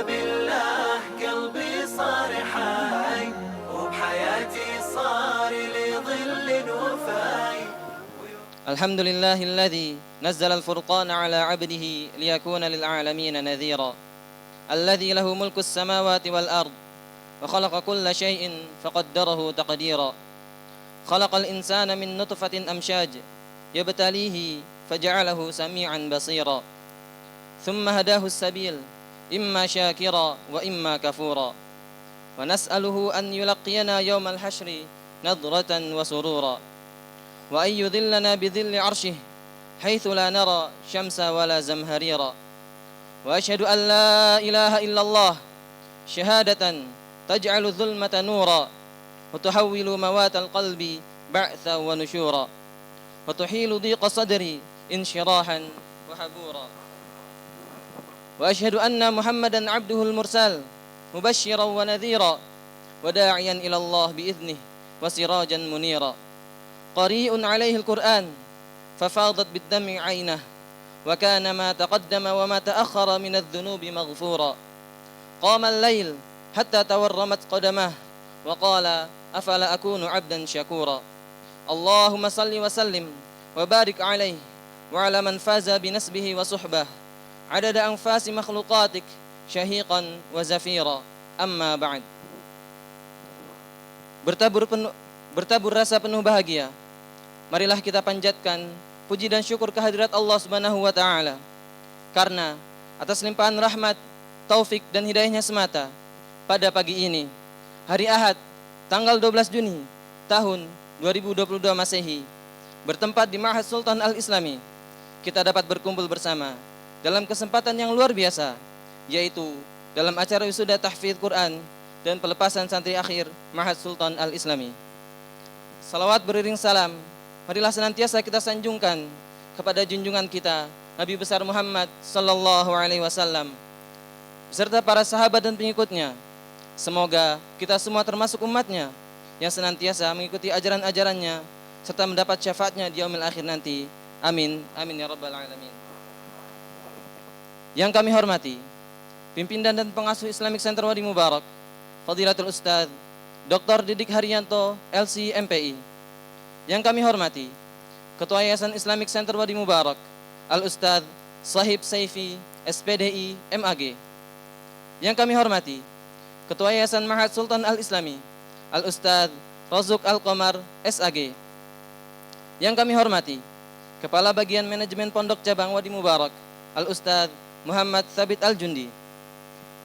بالله قلبي صار حي وبحياتي صار لي ظل وفاي. الحمد لله الذي نزل الفرقان على عبده ليكون للعالمين نذيرا، الذي له ملك السماوات والأرض وخلق كل شيء فقدره تقديرا. خلق الإنسان من نطفة أمشاج يبتليه فجعله سميعا بصيرا، ثم هداه السبيل إما شاكرا وإما كفورا، ونسأله أن يلقينا يوم الحشر نضرة وسرورا، وأن يذلنا بذل عرشه حيث لا نرى شمس ولا زمهريرا. وأشهد أن لا إله إلا الله شهادة تجعل الظلمة نورا، وتحول موات القلب بعثا ونشورا، وتحيل ضيق صدري انشراحا وحبورا. وأشهد أن محمدا عبده المرسل مبشرا ونذيرا، وداعيا إلى الله بإذنه وسراجا منيرا. قريء عليه القرآن ففاضت بالدمع عينه، وكان ما تقدم وما تأخر من الذنوب مغفورا. قام الليل حتى تورمت قدماه وقال أفلا أكون عبدا شكورا. اللهم صل وسلم وبارك عليه وعلى من فاز بنسبه وصحبه عدد أنفاس مخلوقاتك شهيقا وزفيرا. أما بعد. Bertabur rasa penuh bahagia, marilah kita panjatkan puji dan syukur kehadirat Allah Subhanahu wa taala, karena atas limpahan rahmat, taufik dan hidayahnya semata pada pagi ini, hari Ahad, tanggal 12 Juni tahun 2022 Masehi, bertempat di Ma'had Sultan Al-Islami, kita dapat berkumpul bersama dalam kesempatan yang luar biasa, yaitu dalam acara wisuda tahfidz Quran dan pelepasan santri akhir Ma'had Sultan Al-Islami. Salawat beriring salam marilah senantiasa kita sanjungkan kepada junjungan kita Nabi besar Muhammad sallallahu alaihi wasallam beserta para sahabat dan pengikutnya. Semoga kita semua termasuk umatnya yang senantiasa mengikuti ajaran-ajarannya serta mendapat syafaatnya di yaumil akhir nanti. Amin, amin ya rabbal alamin. Yang kami hormati pimpinan dan pengasuh Islamic Center Wadi Mubarak, Fadilatul Ustadz Dr. Didik Haryanto, LC MPI. Yang kami hormati Ketua Yayasan Islamic Center Wadi Mubarak, Al-Ustadz Sahib Saifi, SPDI, MAG. Yang kami hormati Ketua Yayasan Ma'had Sultan Al-Islami, Al-Ustadz Rozuk Al-Qamar, SAG. Yang kami hormati Kepala Bagian Manajemen Pondok Cabang Wadi Mubarak, Al-Ustadz Muhammad Thabit Al-Jundi.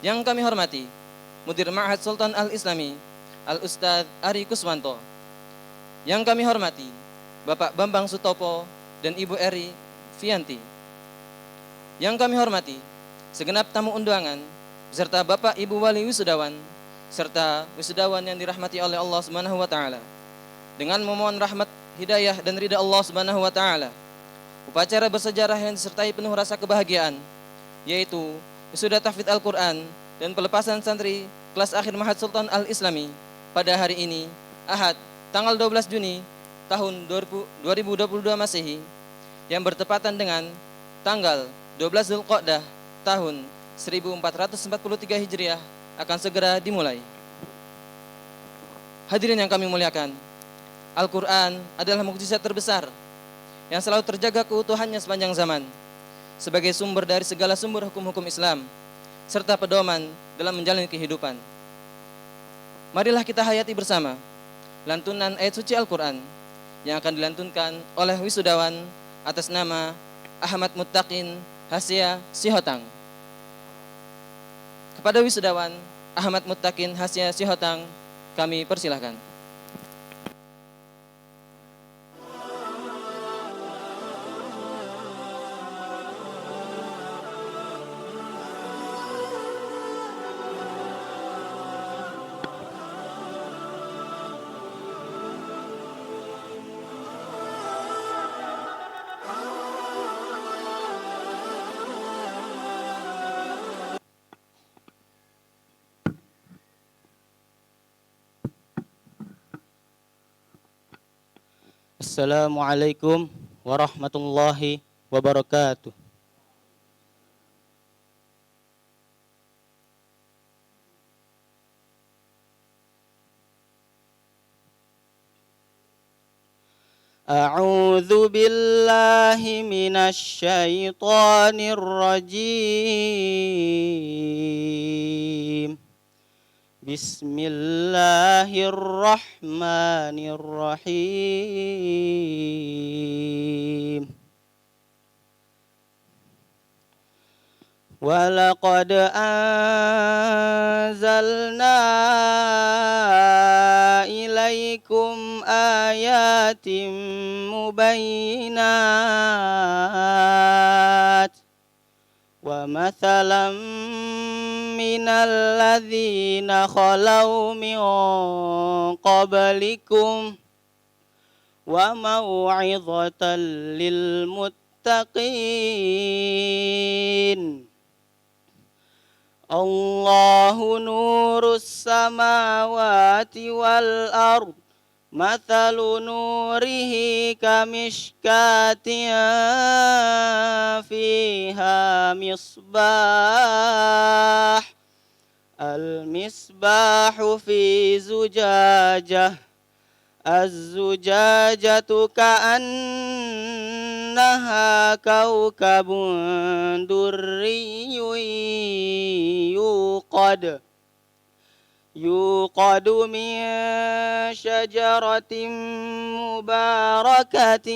Yang kami hormati Mudir Ma'had Sultan Al-Islami, Al-Ustadz Ari Kuswanto. Yang kami hormati Bapak Bambang Sutopo dan Ibu Eri Fianti. Yang kami hormati segenap tamu undangan beserta Bapak Ibu Wali Wisudawan serta wisudawan yang dirahmati oleh Allah Subhanahu wa taala. Dengan memohon rahmat, hidayah dan ridha Allah Subhanahu wa taala, upacara bersejarah yang disertai penuh rasa kebahagiaan, yaitu wisuda tahfidz Al-Quran dan pelepasan santri kelas akhir Ma'had Sultan Al-Islami pada hari ini, Ahad, tanggal 12 Juni tahun 2022 Masehi, yang bertepatan dengan tanggal 12 Dzulqa'dah tahun 1443 Hijriah akan segera dimulai. Hadirin yang kami muliakan, Al-Quran adalah mukjizat terbesar yang selalu terjaga keutuhannya sepanjang zaman sebagai sumber dari segala sumber hukum-hukum Islam serta pedoman dalam menjalani kehidupan. Marilah kita hayati bersama lantunan ayat suci Al-Quran yang akan dilantunkan oleh wisudawan atas nama Ahmad Muttaqin Hasya Sihotang. Kepada wisudawan Ahmad Muttaqin Hasya Sihotang kami persilahkan. Assalamualaikum warahmatullahi wabarakatuh. أعوذ بالله من الشيطان الرجيم بسم الله الرحمن الرحيم ولقد أنزلنا إليكم آيات مبينات ومثلا من الذين خلوا من قبلكم وموعظة للمتقين الله نور السماوات والأرض مثل نوره كمشكاة فيها مصباح المصباح في زجاجة الزجاجة كأنها كوكب دري يوقد من شجرة مباركة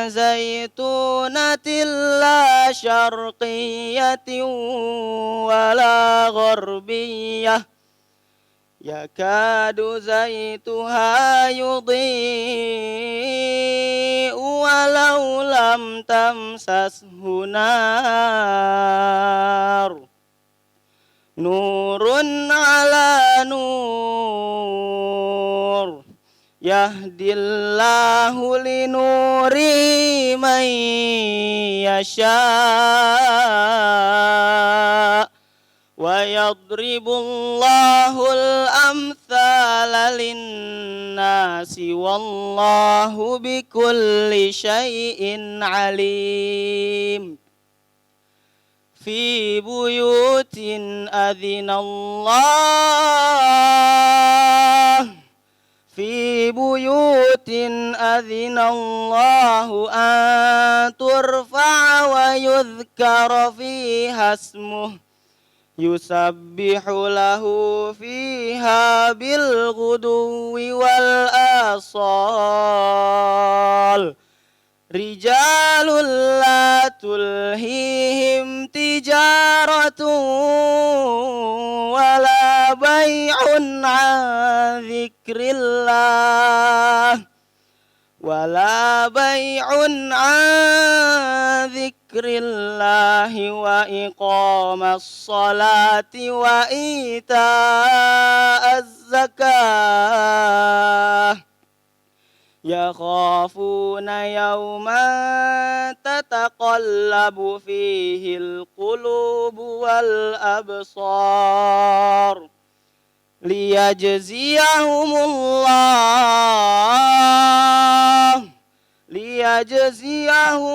زيتونة لا شرقية ولا غربية يكاد زيتها يضيء ولو لم تمسسه نار نور على نور يهدي الله لنوره من يشاء ويضرب الله الأمثال للناس والله بكل شيء عليم في بيوت أذن الله أن ترفع ويذكر فيها اسمه يسبح له فيها بالغدو والآصال رجال لا تلهيهم تجارة ولا بيع عن ذكر الله وإقام الصلاة وإيتاء الزكاة يخافون يوما تتقلب فيه القلوب والأبصار ليجزيهم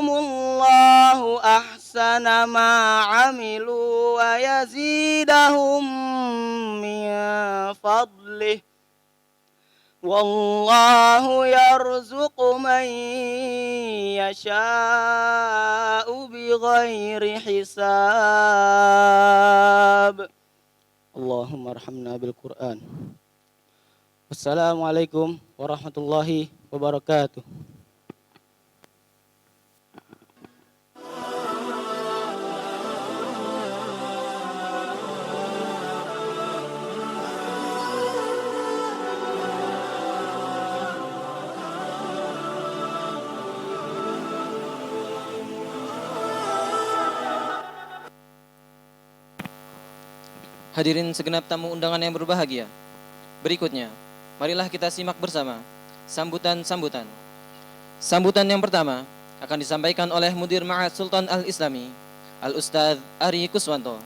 الله أحسن ما عملوا ويزيدهم من فضله والله يرزق من يشاء بغير حساب اللهم ارحمنا بالقرآن. Wassalamualaikum warahmatullahi wabarakatuh. Hadirin segenap tamu undangan yang berbahagia. Berikutnya, marilah kita simak bersama sambutan-sambutan. Sambutan yang pertama akan disampaikan oleh Mudir Ma'had Sultan Al-Islami, Al-Ustadz Ari Kuswanto.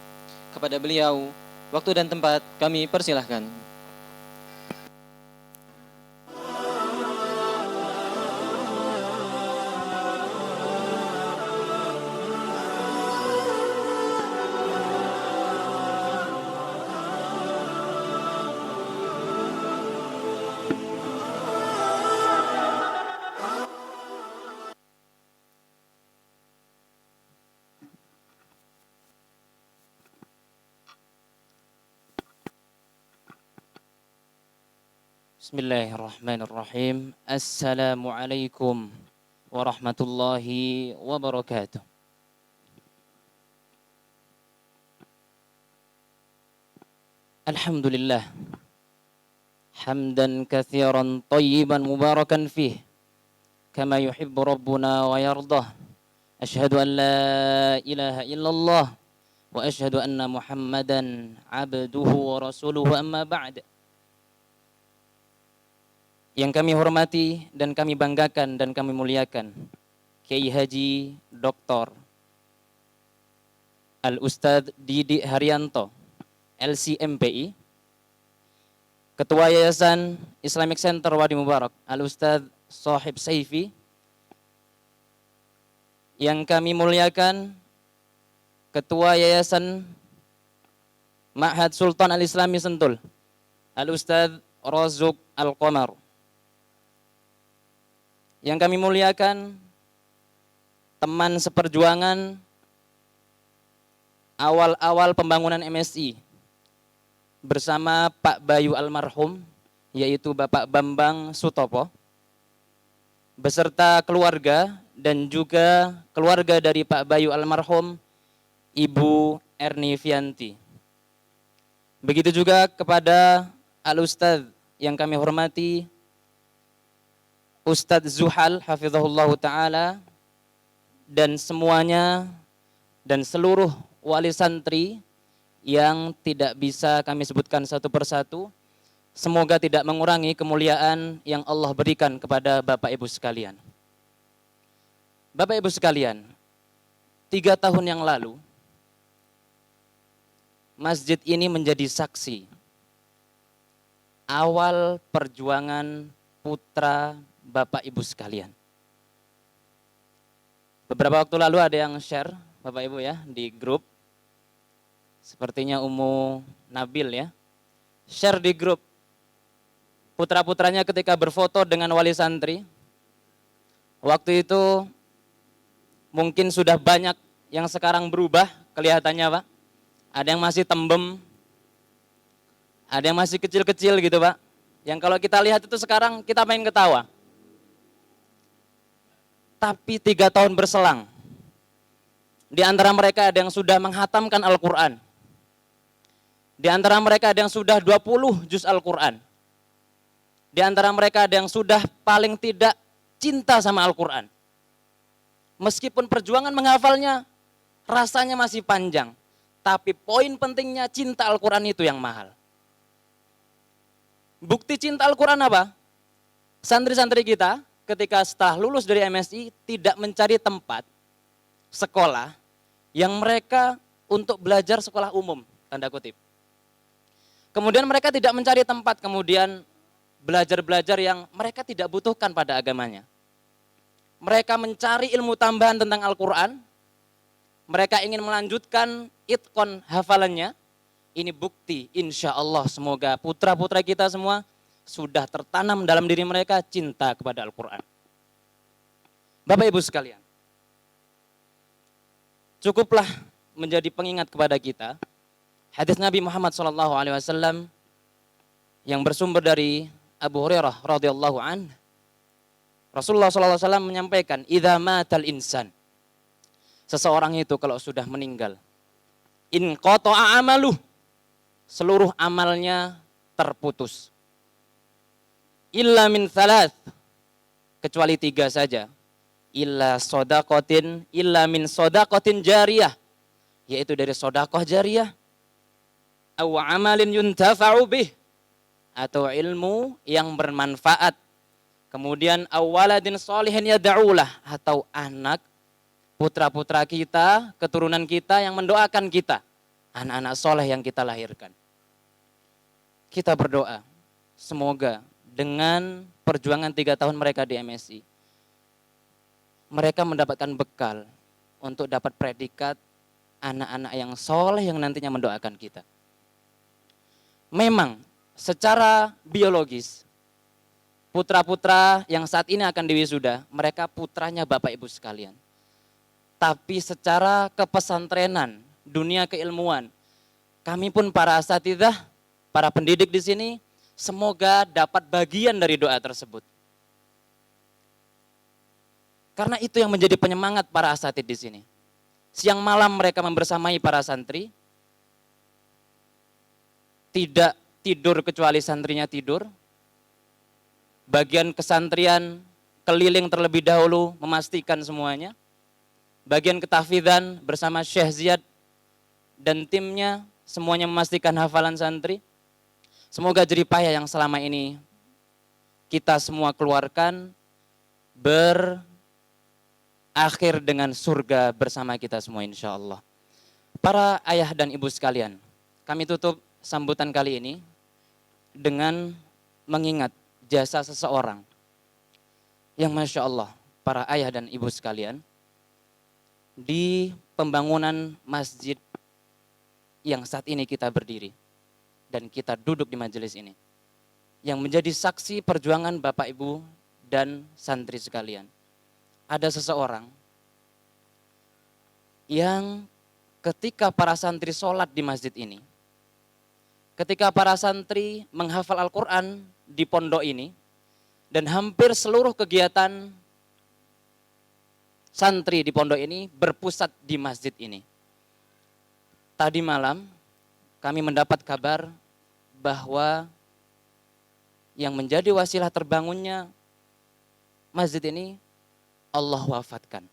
Kepada beliau, waktu dan tempat kami persilahkan. Bismillahirrahmanirrahim. Assalamualaikum warahmatullahi wabarakatuh. Alhamdulillah. Hamdan katsiran tayyiban mubarakan fih. Kama yuhibbu rabbuna wa yardah. Asyhadu an la ilaha illallah. Wa asyhadu anna Muhammadan abduhu wa rasuluhu amma ba'd. Yang kami hormati dan kami banggakan dan kami muliakan Kiai Haji Dr. Al-Ustadz Didik Haryanto, LCMPI, Ketua Yayasan Islamic Center Wadi Mubarak, Al-Ustadz Sohib Saifi, yang kami muliakan Ketua Yayasan Ma'had Sultan Al-Islami Sentul, Al-Ustadz Razuk Al-Qamar, yang kami muliakan teman seperjuangan awal-awal pembangunan MSI bersama Pak Bayu almarhum, yaitu Bapak Bambang Sutopo, beserta keluarga dan juga keluarga dari Pak Bayu almarhum, Ibu Erni Fianti. Begitu juga kepada Al-Ustadz yang kami hormati, Ustadz Zuhal hafizahullah ta'ala, dan semuanya dan seluruh wali santri yang tidak bisa kami sebutkan satu persatu. Semoga tidak mengurangi kemuliaan yang Allah berikan kepada Bapak Ibu sekalian. Bapak Ibu sekalian, 3 tahun yang lalu masjid ini menjadi saksi awal perjuangan putra Bapak Ibu sekalian. Beberapa waktu lalu ada yang share Bapak Ibu ya di grup. Sepertinya Ummu Nabil ya. Share di grup. Putra-putranya ketika berfoto dengan wali santri. Waktu itu mungkin sudah banyak yang sekarang berubah kelihatannya Pak. Ada yang masih tembem. Ada yang masih kecil-kecil gitu Pak. Yang kalau kita lihat itu sekarang kita main ketawa. Tapi 3 tahun berselang, di antara mereka ada yang sudah menghatamkan Al-Quran. Di antara mereka ada yang sudah 20 juz Al-Quran. Di antara mereka ada yang sudah paling tidak cinta sama Al-Quran. Meskipun perjuangan menghafalnya rasanya masih panjang, tapi poin pentingnya cinta Al-Quran itu yang mahal. Bukti cinta Al-Quran apa? Santri-santri kita ketika setelah lulus dari MSI tidak mencari tempat sekolah yang mereka untuk belajar sekolah umum, tanda kutip. Kemudian mereka tidak mencari tempat kemudian belajar-belajar yang mereka tidak butuhkan pada agamanya. Mereka mencari ilmu tambahan tentang Al-Quran, mereka ingin melanjutkan itqon hafalannya. Ini bukti insya Allah semoga putra-putra kita semua sudah tertanam dalam diri mereka cinta kepada Al-Quran. Bapak Ibu sekalian, cukuplah menjadi pengingat kepada kita hadis Nabi Muhammad SAW yang bersumber dari Abu Hurairah radhiyallahu an. Rasulullah SAW menyampaikan, "Idza matal insan." Seseorang itu kalau sudah meninggal, in qata'a amaluh, seluruh amalnya terputus. Illa min thalath, kecuali 3 saja. Illa min sodaqatin jariyah, yaitu dari sodakoh jariyah. Aw amalin yuntafa'u bih, atau ilmu yang bermanfaat. Kemudian awaladin solihin yada'ulah, atau anak putra-putra kita, keturunan kita yang mendoakan kita. Anak-anak soleh yang kita lahirkan. Kita berdoa, semoga dengan perjuangan 3 tahun mereka di MSI, mereka mendapatkan bekal untuk dapat predikat anak-anak yang soleh yang nantinya mendoakan kita. Memang secara biologis, putra-putra yang saat ini akan diwisuda, mereka putranya Bapak Ibu sekalian. Tapi secara kepesantrenan, dunia keilmuan, kami pun para asatidzah, para pendidik di sini, semoga dapat bagian dari doa tersebut. Karena itu yang menjadi penyemangat para asatid di sini. Siang malam mereka membersamai para santri, tidak tidur kecuali santrinya tidur. Bagian kesantrian keliling terlebih dahulu memastikan semuanya. Bagian ketahfidzan bersama Syekh Ziyad dan timnya semuanya memastikan hafalan santri. Semoga jerih payah yang selama ini kita semua keluarkan berakhir dengan surga bersama kita semua insya Allah. Para ayah dan ibu sekalian, kami tutup sambutan kali ini dengan mengingat jasa seseorang yang Masya Allah, para ayah dan ibu sekalian, di pembangunan masjid yang saat ini kita berdiri dan kita duduk di majelis ini, yang menjadi saksi perjuangan Bapak Ibu dan santri sekalian. Ada seseorang yang ketika para santri sholat di masjid ini, ketika para santri menghafal Al-Quran di pondok ini, dan hampir seluruh kegiatan santri di pondok ini berpusat di masjid ini. Tadi malam kami mendapat kabar bahwa yang menjadi wasilah terbangunnya masjid ini Allah wafatkan.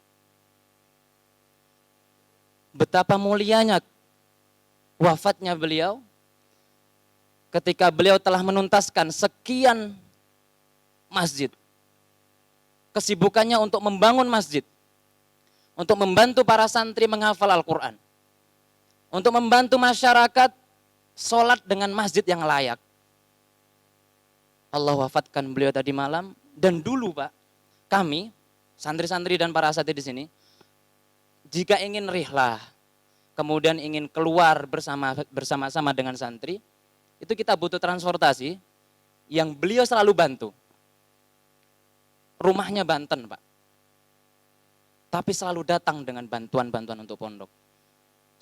Betapa mulianya wafatnya beliau ketika beliau telah menuntaskan sekian masjid. Kesibukannya untuk membangun masjid, untuk membantu para santri menghafal Al-Quran, untuk membantu masyarakat sholat dengan masjid yang layak. Allah wafatkan beliau tadi malam. Dan dulu Pak, kami santri-santri dan para asatidz di sini, jika ingin rihlah, kemudian ingin keluar bersama-sama dengan santri, itu kita butuh transportasi yang beliau selalu bantu. Rumahnya Banten Pak, tapi selalu datang dengan bantuan-bantuan untuk pondok.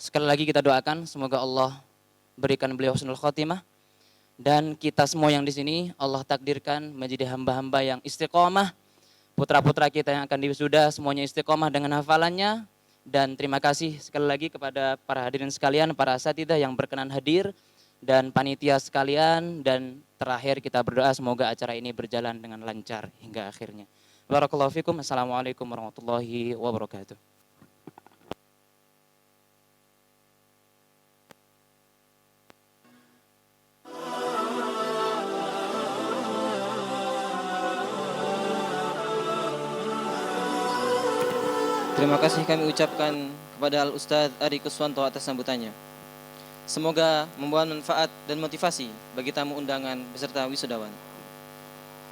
Sekali lagi kita doakan semoga Allah berikan beliau husnul khotimah, dan kita semua yang di sini Allah takdirkan menjadi hamba-hamba yang istiqomah. Putra-putra kita yang akan diwisuda semuanya istiqomah dengan hafalannya. Dan terima kasih sekali lagi kepada para hadirin sekalian, para asatidzah yang berkenan hadir, dan panitia sekalian. Dan terakhir kita berdoa semoga acara ini berjalan dengan lancar hingga akhirnya. Barakallahu fikum. Assalamualaikum warahmatullahi wabarakatuh. Terima kasih kami ucapkan kepada Al-Ustadz Ari Kuswanto atas sambutannya. Semoga membawa manfaat dan motivasi bagi tamu undangan beserta wisudawan.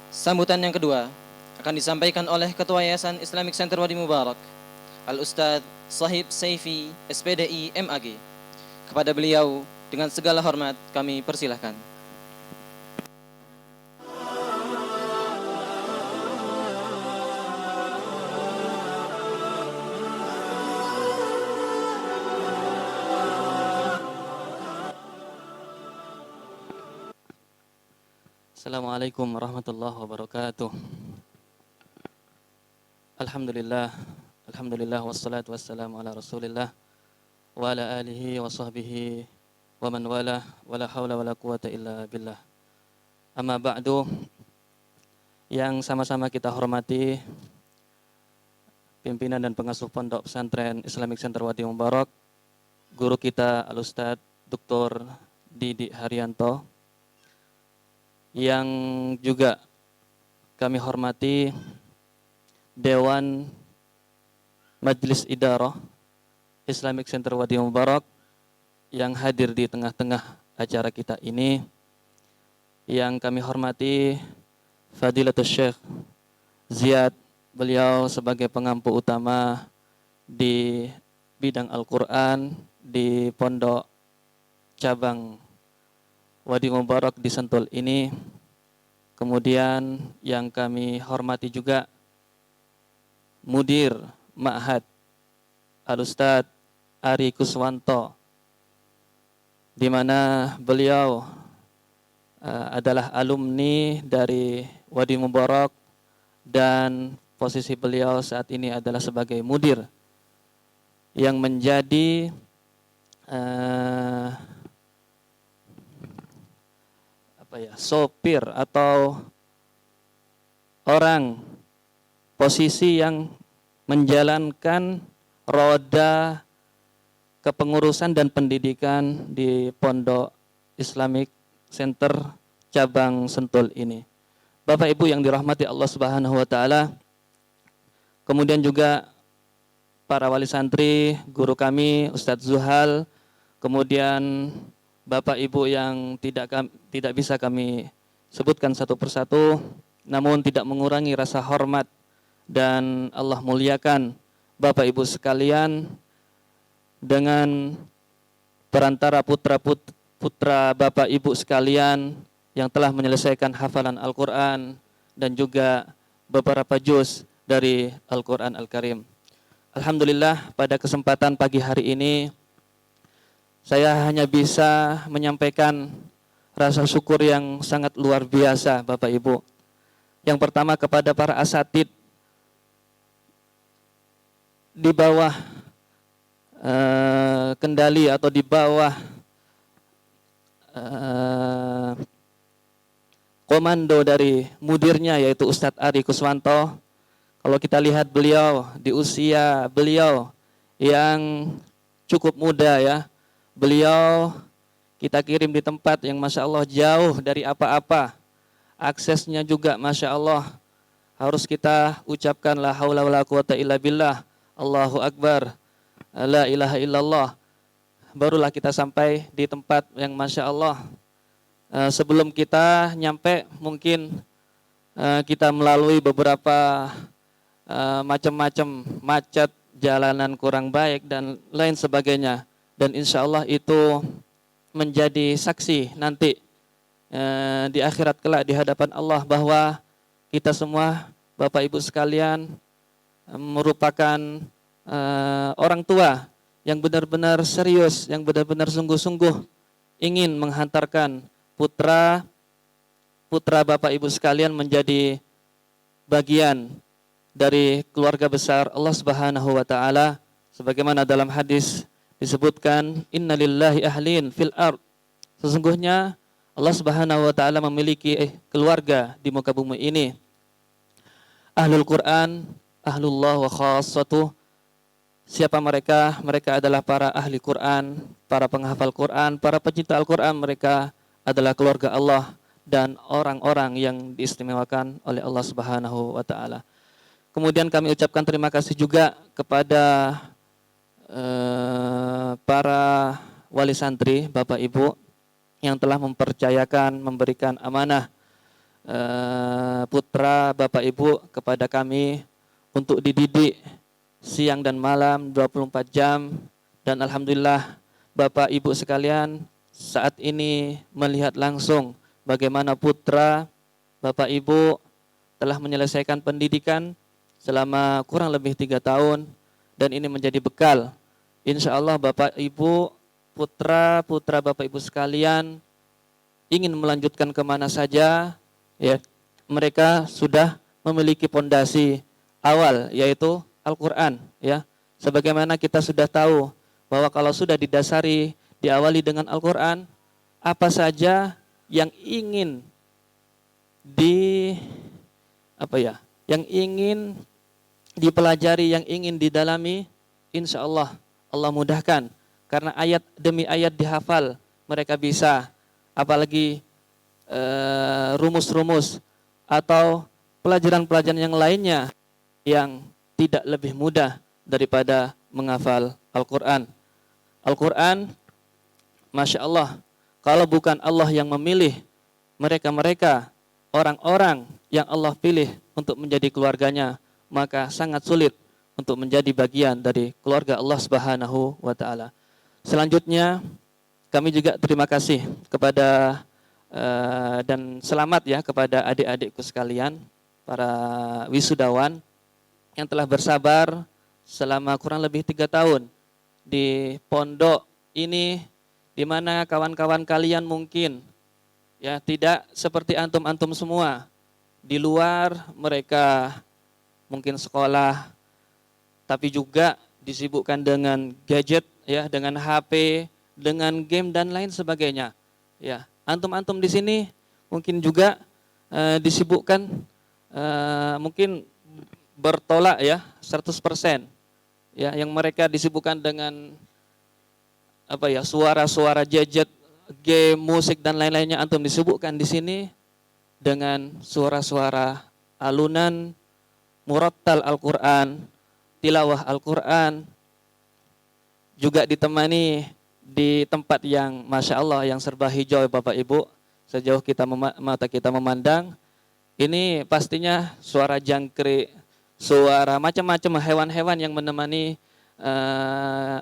Sambutan yang kedua akan disampaikan oleh Ketua Yayasan Islamic Center Wadi Mubarak, Al-Ustadz Sahib Saifi, SPDI MAG. Kepada beliau dengan segala hormat kami persilahkan. Assalamualaikum warahmatullahi wabarakatuh. Alhamdulillah wassalatu wassalamu ala Rasulillah wa ala alihi wa sahbihi wa man wala wala haula wala quwata illa billah. Amma ba'du, yang sama-sama kita hormati pimpinan dan pengasuh Pondok Pesantren Islamic Center Wadi Mubarak, guru kita Al-Ustadz Dr. Didik Haryanto, yang juga kami hormati Dewan Majelis Idarah Islamic Center Wadi Mubarak yang hadir di tengah-tengah acara kita ini, yang kami hormati Fadilatul Syekh Ziyad, beliau sebagai pengampu utama di bidang Al-Quran di Pondok Cabang Wadi Mubarak di Sentul ini. Kemudian yang kami hormati juga Mudir Ma'had Al-Ustadz Ari Kuswanto, di mana beliau adalah alumni dari Wadi Mubarak dan posisi beliau saat ini adalah sebagai mudir yang menjadi sopir atau orang posisi yang menjalankan roda kepengurusan dan pendidikan di Pondok Islamic Center cabang Sentul ini. Bapak Ibu yang dirahmati Allah Subhanahu wa taala, kemudian juga para wali santri, guru kami Ustadz Zuhal, kemudian Bapak Ibu yang tidak bisa kami sebutkan satu persatu, namun tidak mengurangi rasa hormat dan Allah muliakan Bapak Ibu sekalian dengan perantara putra Bapak Ibu sekalian yang telah menyelesaikan hafalan Al-Quran dan juga beberapa juz dari Al-Quran Al-Karim. Alhamdulillah pada kesempatan pagi hari ini saya hanya bisa menyampaikan rasa syukur yang sangat luar biasa Bapak Ibu. Yang pertama kepada para asatid di bawah kendali atau di bawah komando dari mudirnya yaitu Ustadz Ari Kuswanto. Kalau kita lihat beliau di usia beliau yang cukup muda ya, beliau kita kirim di tempat yang Masya Allah jauh dari apa-apa. Aksesnya juga Masya Allah harus kita ucapkan la haula wala quwata illa billah, Allahu Akbar, la ilaha illallah. Barulah kita sampai di tempat yang Masya Allah. Sebelum kita nyampe mungkin kita melalui beberapa macam-macam macet, jalanan kurang baik dan lain sebagainya. Dan insya Allah itu menjadi saksi nanti di akhirat kelak di hadapan Allah bahwa kita semua Bapak Ibu sekalian merupakan orang tua yang benar-benar serius, yang benar-benar sungguh-sungguh ingin menghantarkan putra Bapak Ibu sekalian menjadi bagian dari keluarga besar Allah Subhanahu wa taala sebagaimana dalam hadis disebutkan innalillahi ahlin fil ard. Sesungguhnya Allah Subhanahu wa taala memiliki keluarga di muka bumi ini. Ahlul Quran, ahlullah wa khassatuh. Siapa mereka? Mereka adalah para ahli Quran, para penghafal Quran, para pecinta Al-Quran. Mereka adalah keluarga Allah dan orang-orang yang diistimewakan oleh Allah Subhanahu wa taala. Kemudian kami ucapkan terima kasih juga kepada para wali santri, Bapak Ibu yang telah mempercayakan, memberikan amanah putra Bapak Ibu kepada kami untuk dididik siang dan malam 24 jam. Dan Alhamdulillah Bapak Ibu sekalian saat ini melihat langsung bagaimana putra Bapak Ibu telah menyelesaikan pendidikan selama kurang lebih 3 tahun. Dan ini menjadi bekal. Insya Allah Bapak Ibu, putra Bapak Ibu sekalian ingin melanjutkan kemana saja, ya mereka sudah memiliki pondasi awal yaitu Al-Quran. Ya, sebagaimana kita sudah tahu bahwa kalau sudah didasari, diawali dengan Al-Quran, apa saja yang ingin yang ingin dipelajari, yang ingin didalami, insya Allah Allah mudahkan. Karena ayat demi ayat dihafal, mereka bisa. Apalagi rumus-rumus atau pelajaran-pelajaran yang lainnya yang tidak lebih mudah daripada menghafal Al-Quran. Al-Quran, Masya Allah, kalau bukan Allah yang memilih mereka-mereka, orang-orang yang Allah pilih untuk menjadi keluarganya, maka sangat sulit untuk menjadi bagian dari keluarga Allah Subhanahu wa taala. Selanjutnya kami juga terima kasih kepada dan selamat ya kepada adik-adikku sekalian, para wisudawan yang telah bersabar selama kurang lebih 3 tahun di pondok ini, di mana kawan-kawan kalian mungkin Ya, tidak seperti antum-antum semua. Di luar mereka mungkin sekolah, tapi juga disibukkan dengan gadget, ya, dengan HP, dengan game dan lain sebagainya. Ya, antum-antum di sini mungkin juga disibukkan mungkin bertolak ya 100%. Ya, yang mereka disibukkan dengan apa ya, suara-suara gadget, game, musik dan lain-lainnya, antum disibukkan di sini dengan suara-suara alunan murattal Al-Qur'an, tilawah Al-Qur'an, juga ditemani di tempat yang Masya Allah yang serba hijau Bapak Ibu, sejauh mata kita memandang, ini pastinya suara jangkrik, suara macam-macam hewan-hewan yang menemani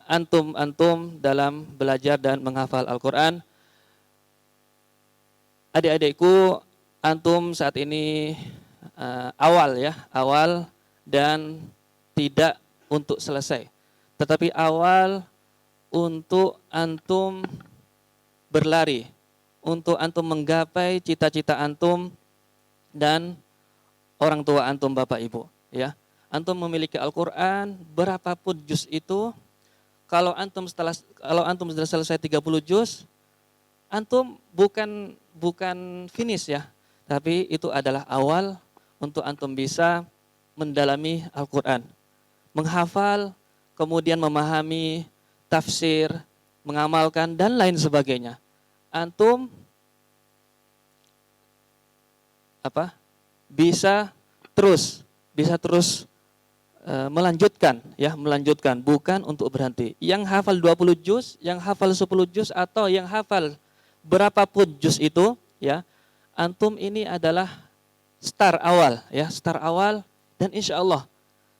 antum dalam belajar dan menghafal Al-Quran. Adik-adikku, antum saat ini awal dan tidak untuk selesai, tetapi awal untuk antum berlari, untuk antum menggapai cita-cita antum dan orang tua antum Bapak Ibu, ya. Antum memiliki Al-Qur'an berapapun juz itu, kalau antum sudah selesai 30 juz, antum bukan finish ya, tapi itu adalah awal untuk antum bisa mendalami Al-Qur'an, menghafal, kemudian memahami tafsir, mengamalkan dan lain sebagainya. Antum bisa terus melanjutkan, bukan untuk berhenti. Yang hafal 20 juz, yang hafal 10 juz, atau yang hafal berapapun juz itu, ya, antum ini adalah start awal, dan insya Allah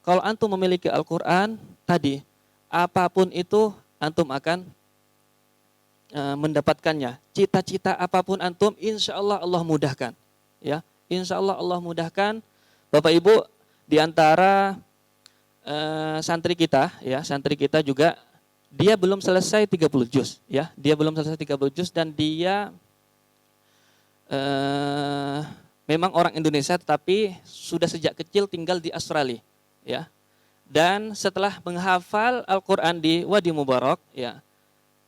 kalau antum memiliki Al-Quran tadi, apapun itu antum akan mendapatkannya. Cita-cita apapun antum, insya Allah Allah mudahkan, ya. Insya Allah Allah mudahkan. Bapak Ibu, di antara santri kita juga, dia belum selesai 30 juz, ya. Dia belum selesai 30 juz dan dia memang orang Indonesia tetapi sudah sejak kecil tinggal di Australia, ya. Dan setelah menghafal Al-Qur'an di Wadi Mubarak, ya,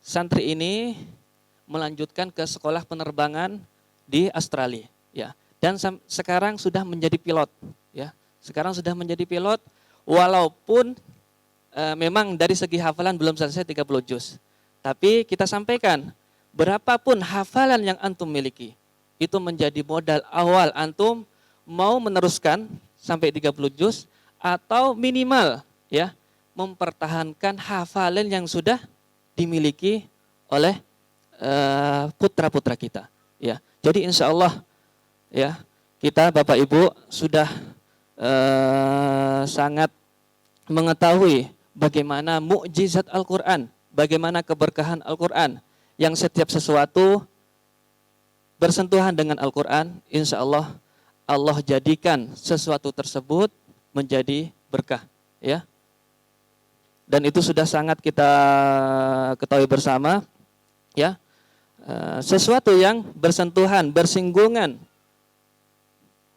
santri ini melanjutkan ke sekolah penerbangan di Australia, ya. Dan sekarang sudah menjadi pilot, ya. Sekarang sudah menjadi pilot, walaupun memang dari segi hafalan belum selesai 30 juz. Tapi kita sampaikan, berapapun hafalan yang antum miliki, itu menjadi modal awal antum mau meneruskan sampai 30 juz, atau minimal, ya, mempertahankan hafalan yang sudah dimiliki oleh putra-putra kita, ya. Jadi insya Allah, ya, kita Bapak Ibu sudah sangat mengetahui bagaimana mukjizat Al-Quran, bagaimana keberkahan Al-Quran, yang setiap sesuatu bersentuhan dengan Al-Quran, insya Allah Allah jadikan sesuatu tersebut menjadi berkah, ya. Dan itu sudah sangat kita ketahui bersama, ya. Sesuatu yang bersentuhan, bersinggungan,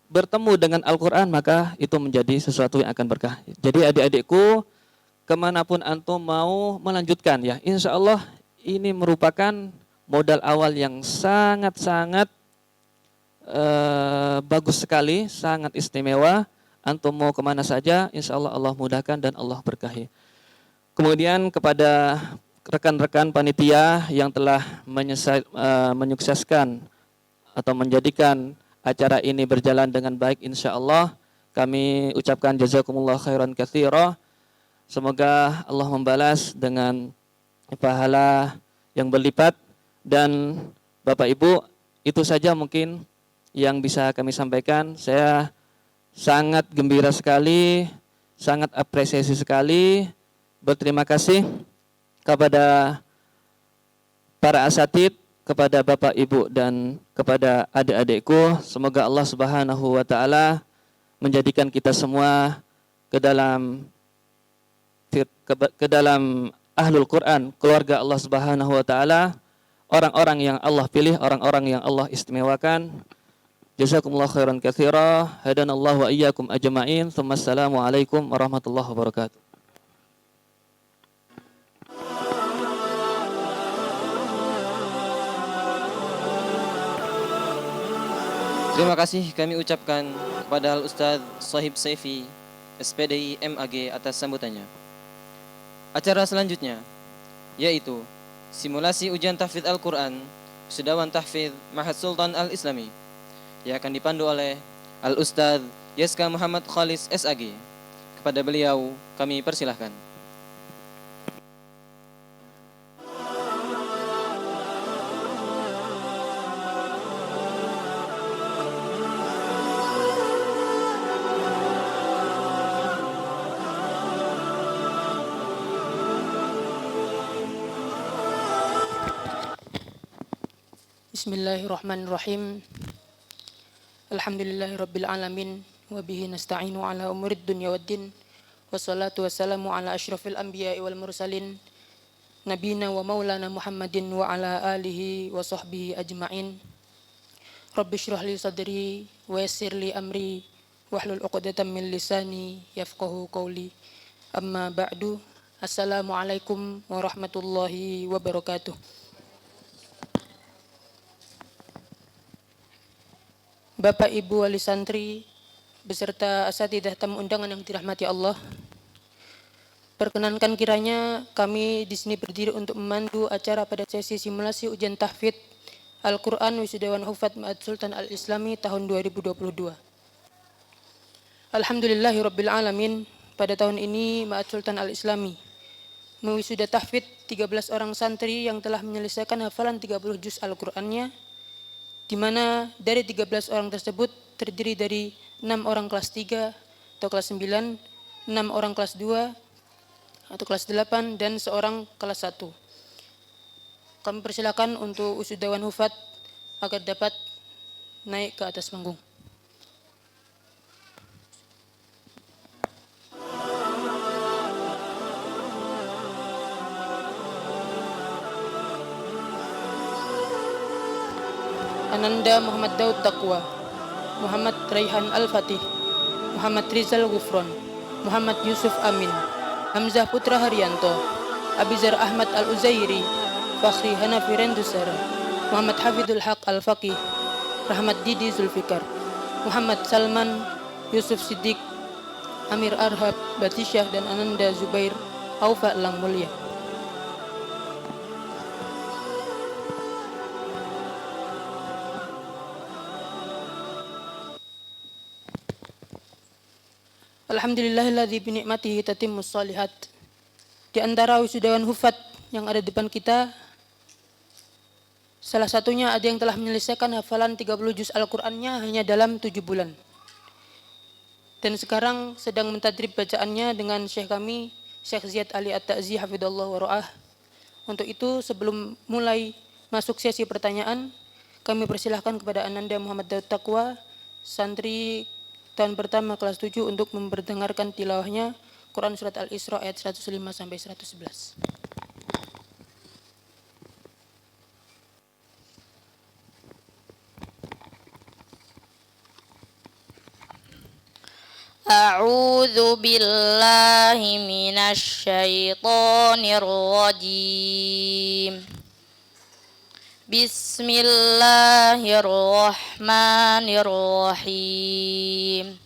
bertemu dengan Al-Quran, maka itu menjadi sesuatu yang akan berkah. Jadi adik-adikku, kemanapun antum mau melanjutkan, ya, insya Allah ini merupakan modal awal yang sangat-sangat bagus sekali, sangat istimewa. Antum mau kemana saja, insya Allah Allah mudahkan dan Allah berkahi. Kemudian kepada rekan-rekan panitia yang telah menyukseskan atau menjadikan acara ini berjalan dengan baik, insya Allah kami ucapkan jazakumullah khairan katsira. Semoga Allah membalas dengan pahala yang berlipat. Dan Bapak Ibu, itu saja mungkin yang bisa kami sampaikan. Saya sangat gembira sekali, sangat apresiasi sekali, berterima kasih kepada para asatidz, kepada Bapak Ibu dan kepada adik-adikku. Semoga Allah Subhanahu wa taala menjadikan kita semua ke dalam ahlul Quran, keluarga Allah Subhanahu wa taala, orang-orang yang Allah pilih, orang-orang yang Allah istimewakan. Jazakumullah khairan katsira. Hadanallahu wa iyyakum ajma'in. Assalamualaikum warahmatullahi wabarakatuh. Terima kasih kami ucapkan kepada Al-Ustadz Shahib Saifi, SPDI MAG atas sambutannya. Acara selanjutnya yaitu simulasi ujian tahfidz Al-Quran Wisudawan Tahfidz Ma'had Sultan Al-Islami yang akan dipandu oleh Al-Ustadz Yeska Muhammad Khalis SAG. Kepada beliau kami persilahkan. Bismillahirrahmanirrahim. Alhamdulillahirabbil alamin wa bihi nasta'inu ala umurid dunya waddin. Wassalatu wassalamu ala asyrafil anbiya'i wal mursalin nabiyina wa maulana Muhammadin wa ala alihi wa sahbihi ajma'in. Rabbi shrah li sadri wa yassir li amri wahlul 'uqdatam min lisani yafqahu qawli. Amma ba'du. Assalamualaikum warahmatullahi wabarakatuh. Bapak Ibu wali santri beserta asatidzah tamu undangan yang dirahmati Allah. Perkenankan kiranya kami di sini berdiri untuk memandu acara pada sesi simulasi ujian tahfidz Al-Quran Wisudawan Hufadz Ma'had Sultan Al-Islami tahun 2022. Alhamdulillahirabbil alamin, pada tahun ini Ma'had Sultan Al-Islami mewisuda tahfidz 13 orang santri yang telah menyelesaikan hafalan 30 juz Al-Qur'annya, di mana dari 13 orang tersebut terdiri dari 6 orang kelas 3 atau kelas 9, 6 orang kelas 2 atau kelas 8, dan seorang kelas 1. Kami persilakan untuk wisudawan hufadz agar dapat naik ke atas panggung. Ananda Muhammad Daud Taqwa, Muhammad Raihan Al-Fatih, Muhammad Rizal Gufron, Muhammad Yusuf Amin, Hamzah Putra Haryanto, Abizar Ahmad Al-Uzairi, Fakhri Hanafi Rendusara, Muhammad Hafidul Haq Al-Faqih, Rahmat Didi Zulfikar, Muhammad Salman, Yusuf Siddiq, Amir Arhab Batisyah, dan Ananda Zubair Aufa Lang Mulia. Alhamdulillahilladzi binikmatihi tatimmus shalihat. Di antara wisudawan hufadz yang ada di depan kita, salah satunya ada yang telah menyelesaikan hafalan 30 juz Al-Qur'annya hanya dalam 7 bulan. Dan sekarang sedang mentadrib bacaannya dengan Syekh kami, Syekh Ziyad Ali At-Ta'zi hafidhallahu wa ra'ah. Untuk itu, sebelum mulai masuk sesi pertanyaan, kami persilahkan kepada Ananda Muhammad Daud Taqwa, santri tahun pertama kelas 7, untuk memperdengarkan tilawahnya Quran Surat Al-Isra ayat 105 sampai 111. A'udzu billahi minasy syaithanir rajim. Bismillahirrahmanirrahim.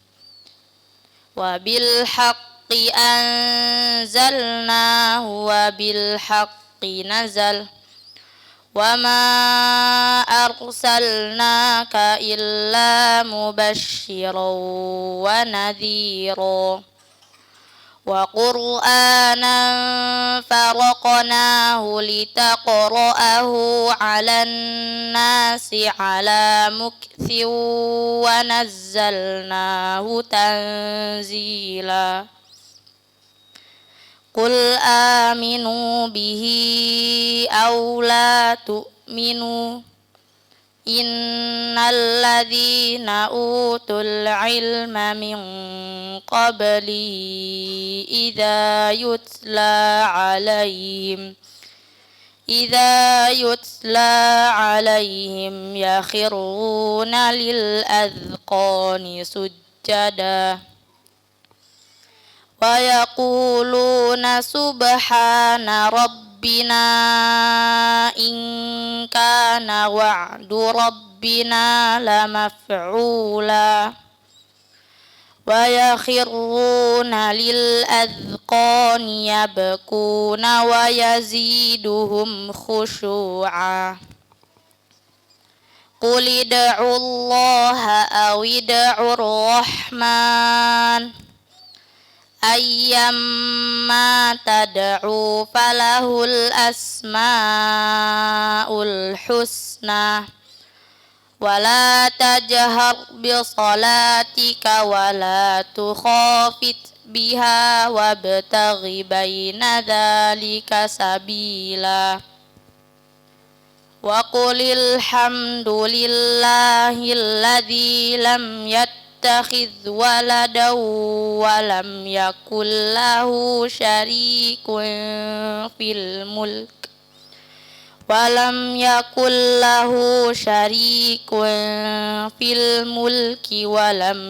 Wa bil haqqi anzalnahu wa bil haqqi nazal. Wa ma arsalnaka illa mubasysyiran wa nadhira. Wa Qur'anan faraqnahu litaqra'ahu 'alan nasi 'ala mukthin wa nazzalnahu tanzila. Qul aminu bihi aw la tu'minu. Innal ladzina utul ilma min qabli idza yutla 'alaihim إذا يتلى عليهم يخرون للأذقان سجدا ويقولون سبحان ربنا إن كان وعد ربنا لمفعولا ويخرون للأذقان يبكون ويزيدهم خشوعا قل ادعوا الله أو ادعوا الرحمن أيما تدعوا فله الأسماء الحسنى ولا تجهر بصلاتك ولا تخافت بها وابتغ بين ذلك سبيلا وقل الحمد لله الذي لم يتخذ ولدا ولم يكن له شريك في الملك ولم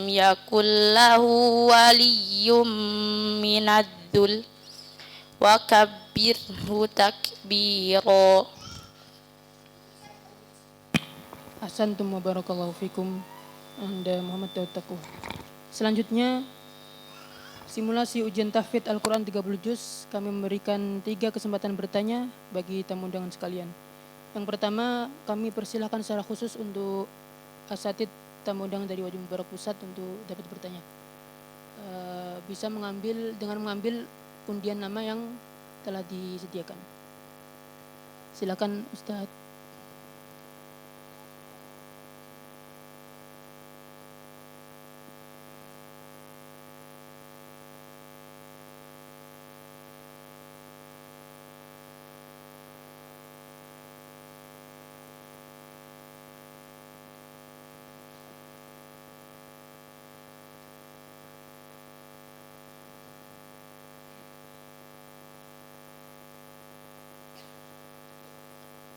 يكن له ولي من الذل وكبره تكبيرا. Ahsantum wa barakallahu fikum. Anda Muhammad Daud Takuh. Selanjutnya simulasi ujian tahfidz Al-Quran 30 juz. Kami memberikan 3 kesempatan bertanya bagi tamu undangan sekalian. Yang pertama, kami persilahkan secara khusus untuk asatid tamu undangan dari Wadi Mubarak Pusat untuk dapat bertanya. Bisa mengambil undian nama yang telah disediakan. Silakan Ustadz.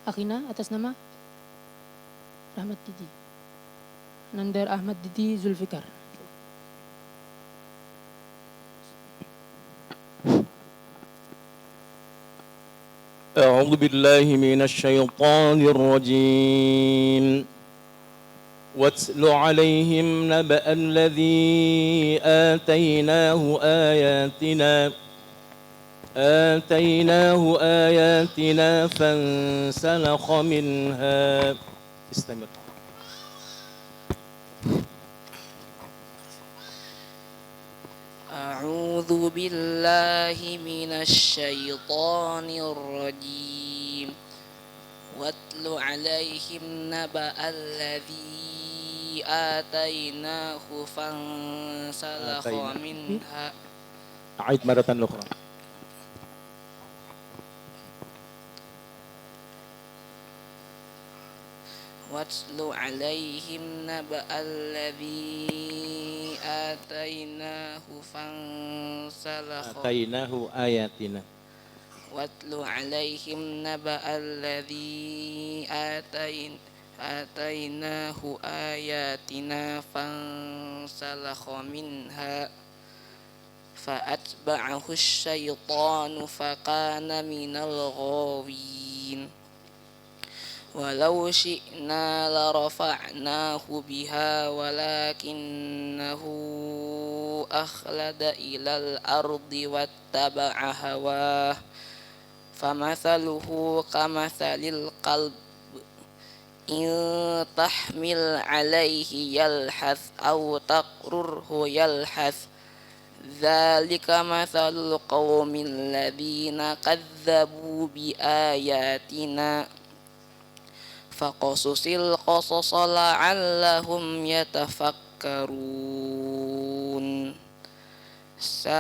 Akhina atas nama Rahmat Didi. Nandar Ahmad Didi Zulfikar. أعوذ بالله من الشيطان الرجيم واتل عليهم نبأ الذي آتيناه آياتنا فانسلخ منها. استمر. أعوذ بالله من الشيطان الرجيم واتل عليهم نبأ الذي آتيناه فانسلخ منها. أعيد مرة أخرى. واتل عليهم نبأ الذي آتيناه آياتنا. واتل عليهم نبأ الذي آتيناه آياتنا فانسلخ منها فأتبعه الشيطان فكان من الغاوين ولو شئنا لرفعناه بها ولكنه أخلد إلى الأرض واتبع هواه فمثله كمثل القلب إن تحمل عليه يلحث أو تقرره يلحث ذلك مثل القوم الذين كذبوا بآياتنا فقصص القصص لعلهم يتفكرون ساء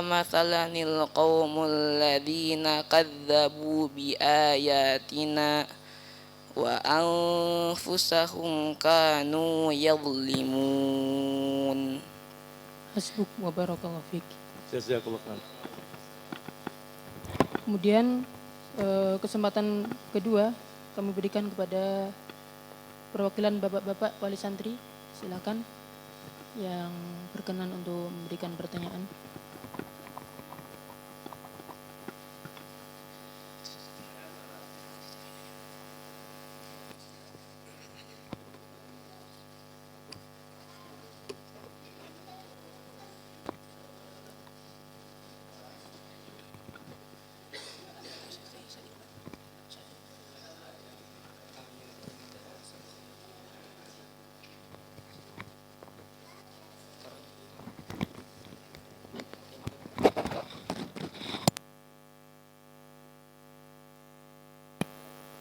مثلا القوم الذين كذبوا بآياتنا وأنفسهم كانوا يظلمون. Hasbuk wa barakallahu fiik. Jazakallah khair. Kemudian Kesempatan kedua kami berikan kepada perwakilan bapak-bapak wali santri. Silakan yang berkenan untuk memberikan pertanyaan.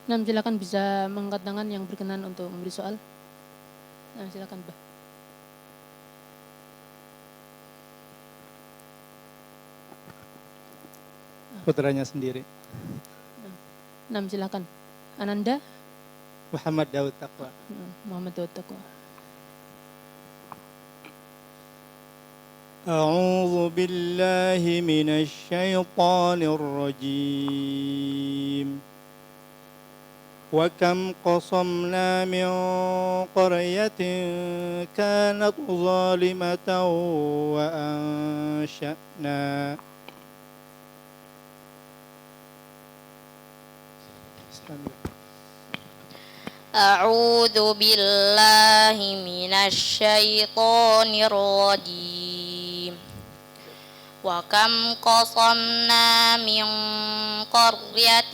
Nah, silakan bisa mengangkat tangan yang berkenan untuk memberi soal. Nah, silakan, Bah. Putranya sendiri. Nah, silakan. Ananda Muhammad Daud Taqwa. Muhammad Daud Taqwa. أعوذ بالله من الشيطان الرجيم وكم قصمنا من قرية كانت ظالمة وأنشأنا أعوذ بالله من الشيطان الرجيم وكم قصمنا من قرية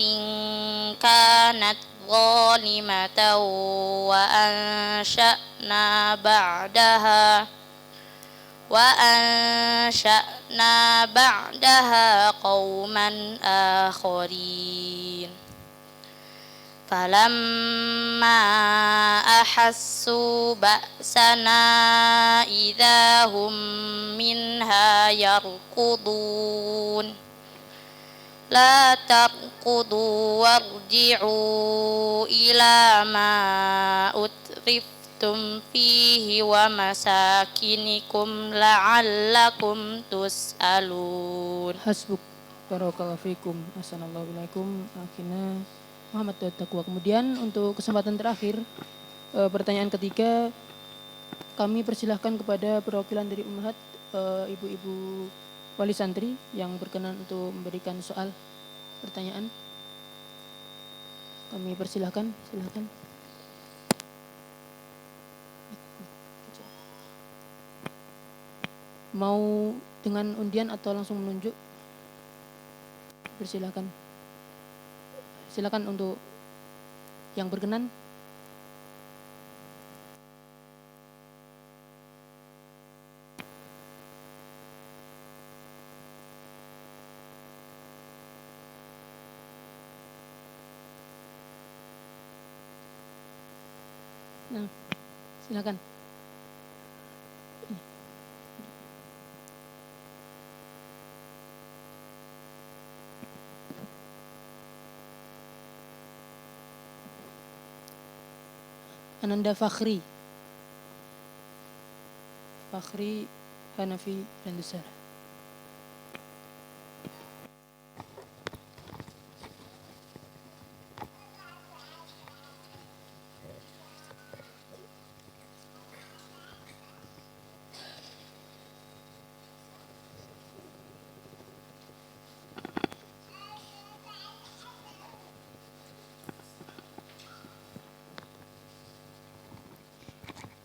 كانت ظالمة وأنشأنا بعدها قوما آخرين فلما أحسوا بأسنا إذا هم منها يركضون لا تركضوا وارجعوا إلى ما أترفتم فيه ومساكنكم لعلكم تسألون. Hasbuk. Barakallahu fikum. Assalamualaikum alaikum. Akhirnya Muhammad Daud Taqwa. Kemudian untuk kesempatan terakhir, pertanyaan ketiga, kami persilahkan kepada perwakilan dari Ummahat, ibu-ibu wali santri yang berkenan untuk memberikan soal pertanyaan. Kami persilahkan, silakan. Mau dengan undian atau langsung menunjuk? Persilahkan. Silakan untuk yang berkenan. Nah, silakan. Ananda Fakhri Hanafi dan Dusara.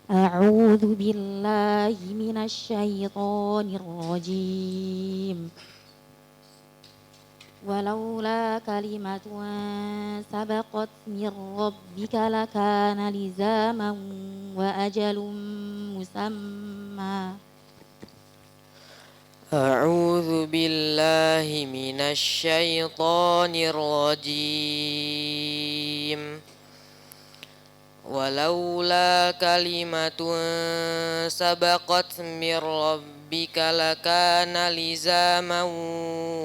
أعوذ بالله من الشيطان الرجيم ولولا كلمة سبقت من ربك لكان لزاما وأجل مسمى. أعوذ بالله من الشيطان الرجيم ولولا كلمة سبقت من ربك لكان لزاما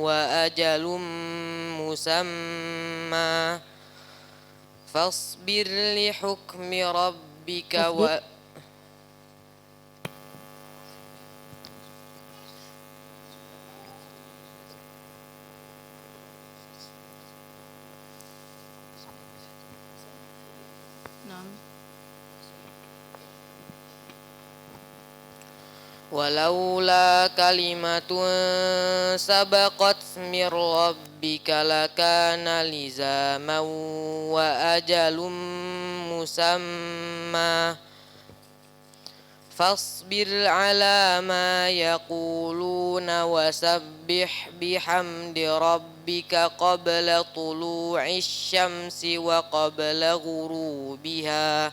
وأجل مسمى فاصبر لحكم ربك ولولا كلمة سبقت من ربك لكان لزاما وأجل مسمى فاصبر على ما يقولون وسبح بحمد ربك قبل طلوع الشمس وقبل غروبها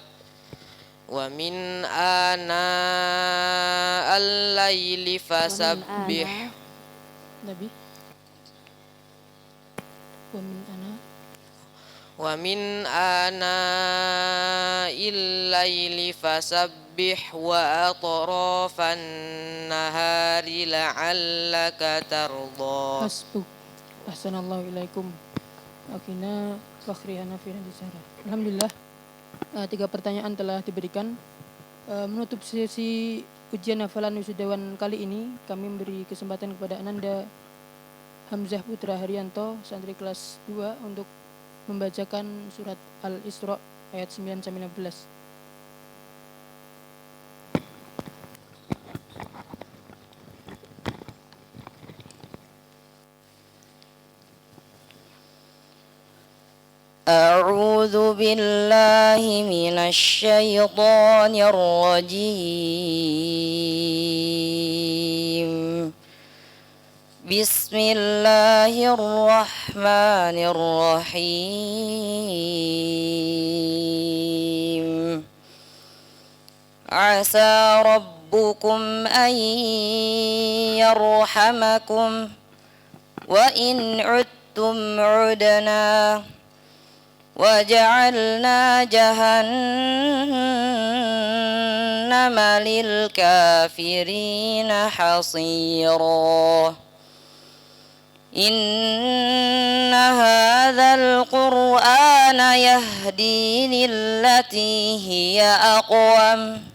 ومن آناء الليل فسبح ومن آناء الليل فسبح وأطراف النهار لعلك ترضى. Hasbuk. Ahsanallahu ilaikum. Akhina Fakhrihana Firandisara. Alhamdulillah. 3 pertanyaan telah diberikan. Menutup sesi ujian hafalan wisudawan kali ini, kami memberi kesempatan kepada Ananda Hamzah Putra Haryanto, santri kelas 2, untuk membacakan surat Al-Isra ayat 9-15. أعوذ بالله من الشيطان الرجيم بسم الله الرحمن الرحيم عسى ربكم أن يرحمكم وإن عدتم عدنا وجعلنا جهنم للكافرين حصيرا إن هذا القرآن يهدي للتي هي أقوم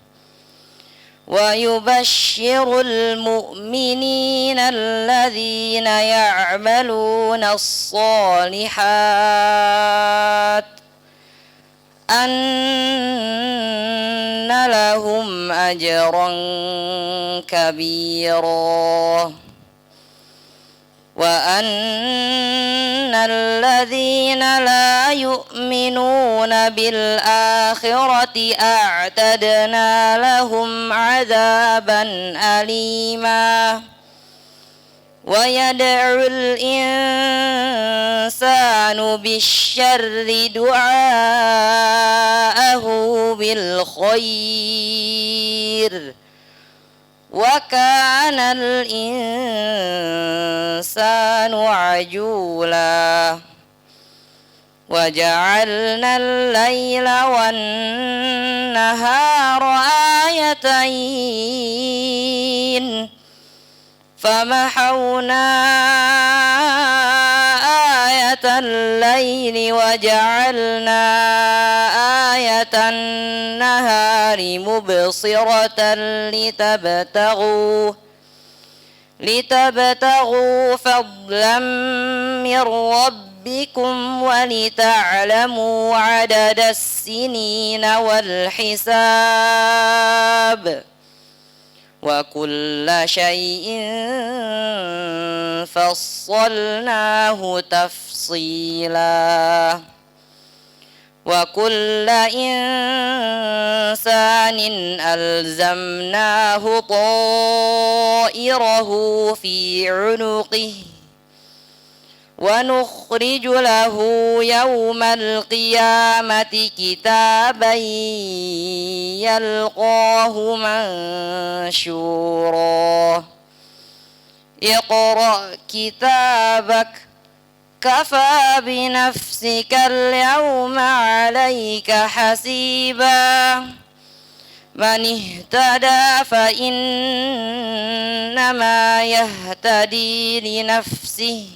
ويبشر المؤمنين الذين يعملون الصالحات أن لهم أجرا كبيرا وأن الذين لا يؤمنون بالآخرة أعتدنا لهم عذابا أليما ويدعو الإنسان بالشر دعاءه بالخير وكان الإنسان عجولا وجعلنا الليل والنهار آيتين فمحونا آية الليل وجعلنا آية النهار مبصرة لتبتغوا فضلا من ربكم ولتعلموا عدد السنين والحساب وكل شيء فصلناه تفصيلا وكل إنسان ألزمناه طائره في عنقه ونخرج له يوم القيامة كتابا يلقاه منشورا اقرأ كتابك كفى بنفسك اليوم عليك حسيبا من اهتدى فإنما يهتدي لنفسه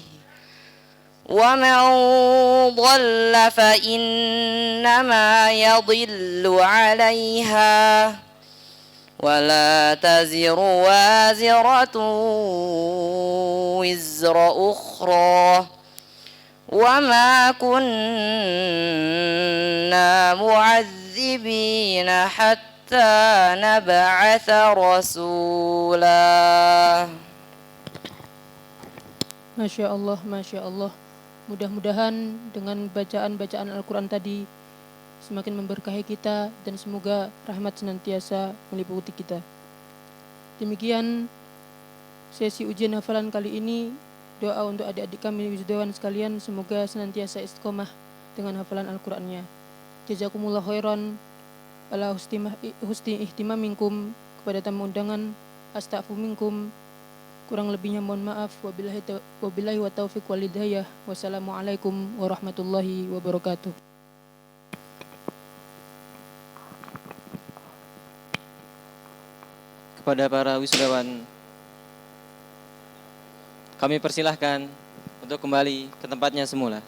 ومن ضل فإنما يضل عليها ولا تزر وازرة وزر أخرى وما كنا معذبين حتى نبعث رسولا. Masya Allah, Masya Allah. Mudah-mudahan dengan bacaan-bacaan Al-Quran tadi semakin memberkahi kita dan semoga rahmat senantiasa meliputi kita. Demikian sesi ujian hafalan kali ini. Doa untuk adik-adik kami wisudawan sekalian, semoga senantiasa istiqomah dengan hafalan Al-Qur'annya. Jazakumullah khairan ala husni ihtimamikum. Kepada tamu undangan, astaghfu minkum. Kurang lebihnya mohon maaf. Wabillahi wa taufiq wal hidayah. Wassalamualaikum warahmatullahi wabarakatuh. Kepada para wisudawan, kami persilahkan untuk kembali ke tempatnya semula.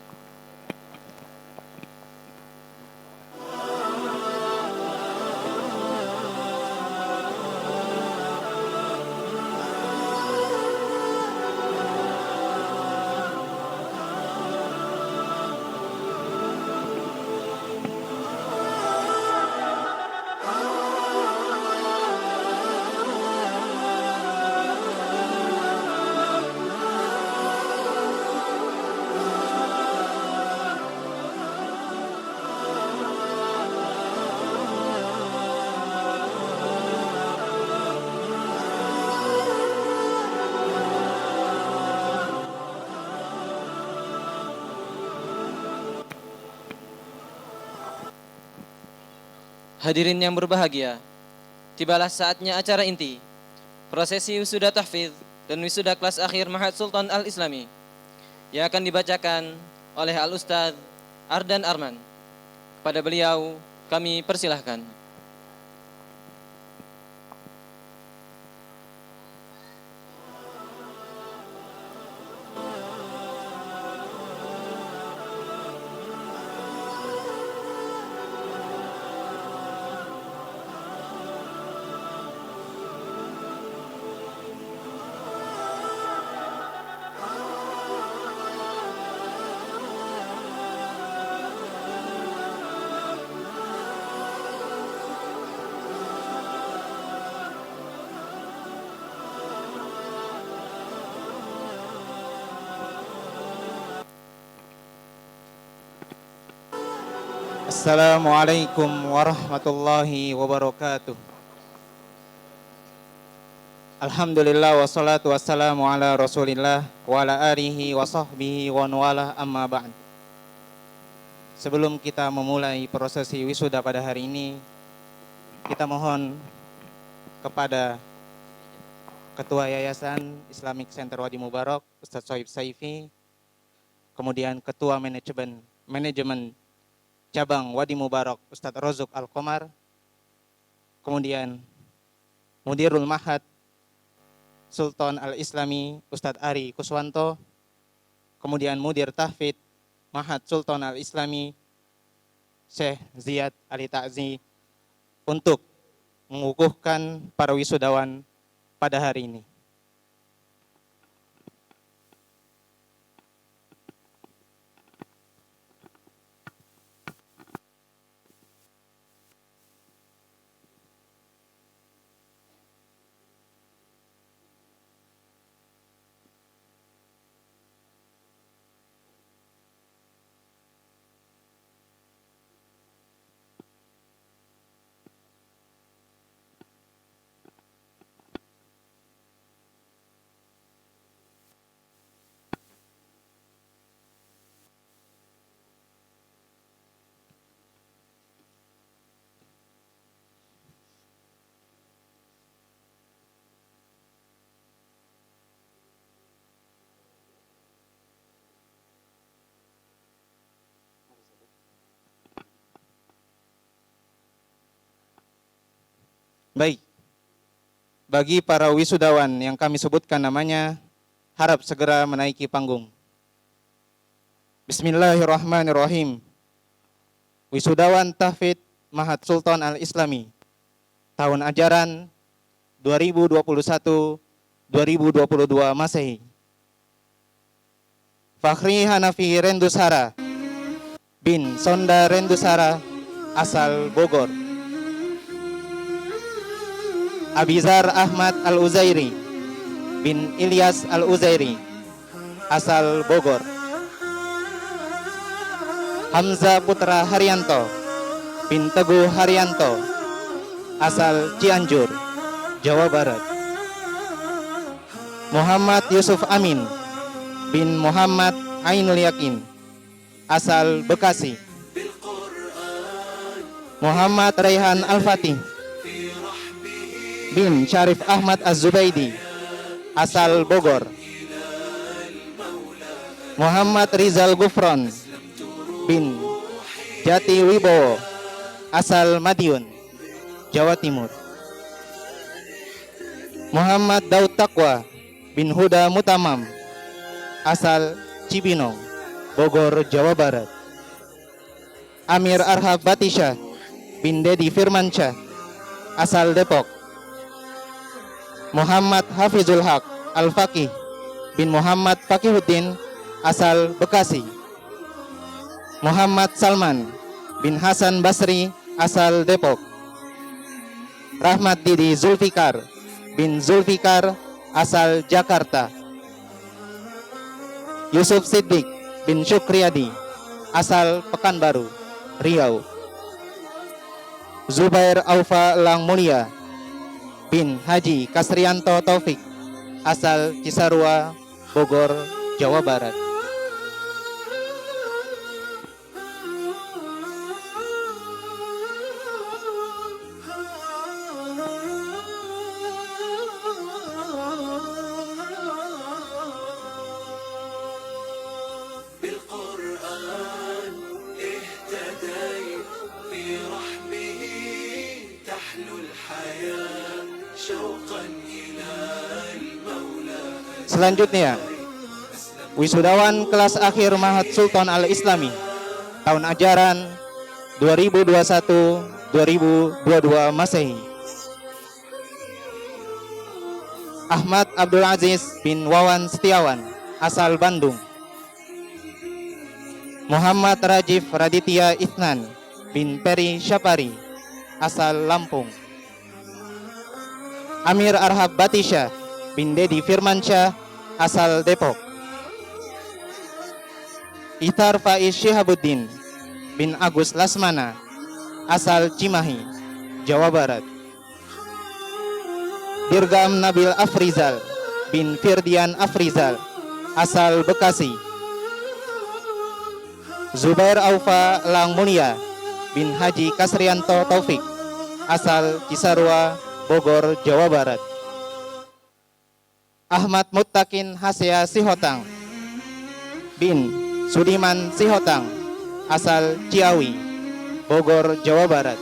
Hadirin yang berbahagia, tibalah saatnya acara inti, prosesi wisuda tahfidz dan wisuda kelas akhir Ma'had Sultan Al-Islami yang akan dibacakan oleh Al-Ustadz Ardan Arman. Kepada beliau kami persilahkan. Assalamualaikum warahmatullahi wabarakatuh. Alhamdulillah wassalatu wassalamu ala rasulillah wa ala alihi wa sahbihi wa nuwala amma ba'd. Sebelum kita memulai prosesi wisuda pada hari ini, kita mohon kepada Ketua Yayasan Islamic Center Wadi Mubarak, Ustadz Sohib Saifi, kemudian Ketua Manajemen Cabang Wadi Mubarak, Ustadz Rozuk Al-Qomar, kemudian Mudirul Ma'had Sultan Al-Islami, Ustadz Ari Kuswanto, kemudian Mudir Tahfidz Ma'had Sultan Al-Islami, Syekh Ziyad Ali Ta'zi, untuk mengukuhkan para wisudawan pada hari ini. Baik, bagi para wisudawan yang kami sebutkan namanya, harap segera menaiki panggung. Bismillahirrahmanirrahim. Wisudawan Tahfidz Ma'had Sultan Al-Islami, tahun ajaran 2021-2022 Masehi. Fakhri Hanafi Rendusara bin Sonda Rendusara, asal Bogor. Abizar Ahmad Al-Uzairi bin Ilyas Al-Uzairi, asal Bogor. Hamzah Putra Haryanto bin Teguh Haryanto, asal Cianjur, Jawa Barat. Muhammad Yusuf Amin bin Muhammad Ainul Yakin, asal Bekasi. Muhammad Raihan Al-Fatih bin Syarif Ahmad Az-Zubaidi, asal Bogor. Muhammad Rizal Gufron bin Jati Wibowo, asal Madiun, Jawa Timur. Muhammad Daud Taqwa bin Huda Mutamam, asal Cibinong, Bogor, Jawa Barat. Amir Arhab Batisha bin Dedi Firmansyah, asal Depok. Muhammad Hafizul Haq Al-Faqih bin Muhammad Faqihuddin, asal Bekasi. Muhammad Salman bin Hasan Basri, asal Depok. Rahmat Didi Zulfikar bin Zulfikar, asal Jakarta. Yusuf Siddiq bin Syukriyadi, asal Pekanbaru, Riau. Zubair Aufa Lang Mulia bin Haji Kasrianto Taufik, asal Cisarua, Bogor, Jawa Barat. Selanjutnya, wisudawan kelas akhir Ma'had Sultan Al-Islami tahun ajaran 2021-2022 Masehi. Ahmad Abdul Aziz bin Wawan Setiawan, asal Bandung. Muhammad Rajif Raditya Ithnan bin Peri Syapari, asal Lampung. Amir Arhab Batisha bin Dedi Firmansyah, asal Depok. Ithar Faiz Syihabuddin bin Agus Lasmana, asal Cimahi, Jawa Barat. Dirgam Nabil Afrizal bin Firdian Afrizal, asal Bekasi. Zubair Aufa Lang Mulia bin Haji Kasrianto Taufik, asal Cisarua, Bogor, Jawa Barat. Ahmad Muttaqin Hasya Sihotang bin Sudiman Sihotang, asal Ciawi, Bogor, Jawa Barat.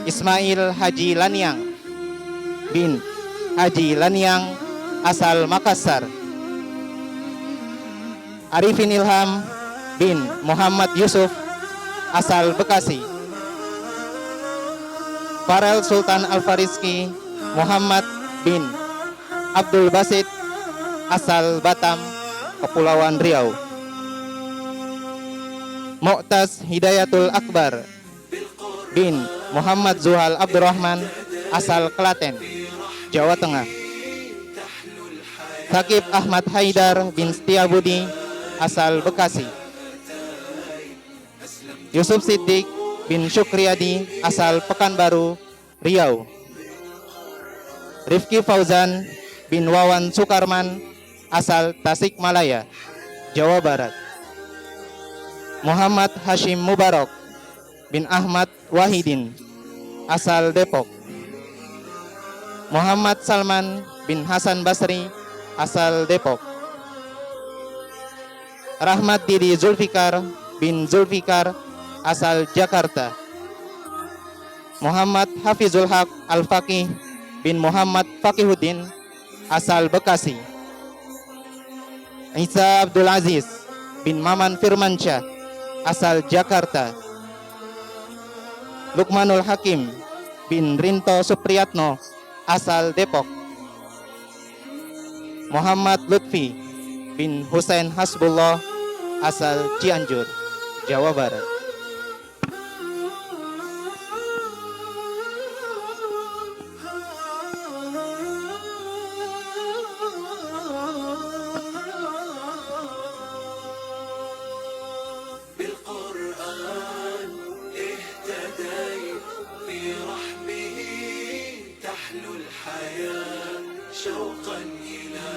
Ismail Haji Laniang bin Haji Laniang, asal Makassar. Arifin Ilham bin Muhammad Yusuf, asal Bekasi. Farel Sultan Al-Fariski Muhammad bin Abdul Basit, asal Batam, Kepulauan Riau. Mu'taz Hidayatul Akbar bin Muhammad Zuhal Abdurrahman, asal Klaten, Jawa Tengah. Sakib Ahmad Haidar bin Setiabudi, asal Bekasi. Yusuf Siddiq bin Syukriyadi, asal Pekanbaru, Riau. Rifki Fauzan bin Wawan Sukarman, asal Tasikmalaya, Jawa Barat. Muhammad Hashim Mubarak bin Ahmad Wahidin, asal Depok. Muhammad Salman bin Hasan Basri, asal Depok. Rahmat Didi Zulfikar bin Zulfikar, asal Jakarta. Muhammad Hafizul Haq Al-Faqih bin Muhammad Faqihuddin, asal Bekasi. Isa Abdul Aziz bin Maman Firmansyah, asal Jakarta. Lukmanul Hakim bin Rinto Supriyatno, asal Depok. Muhammad Lutfi bin Husain Hasbullah asal Cianjur, Jawa Barat. بالقرآن اهتديت في رحمه تحلو الحياة شوقا إلى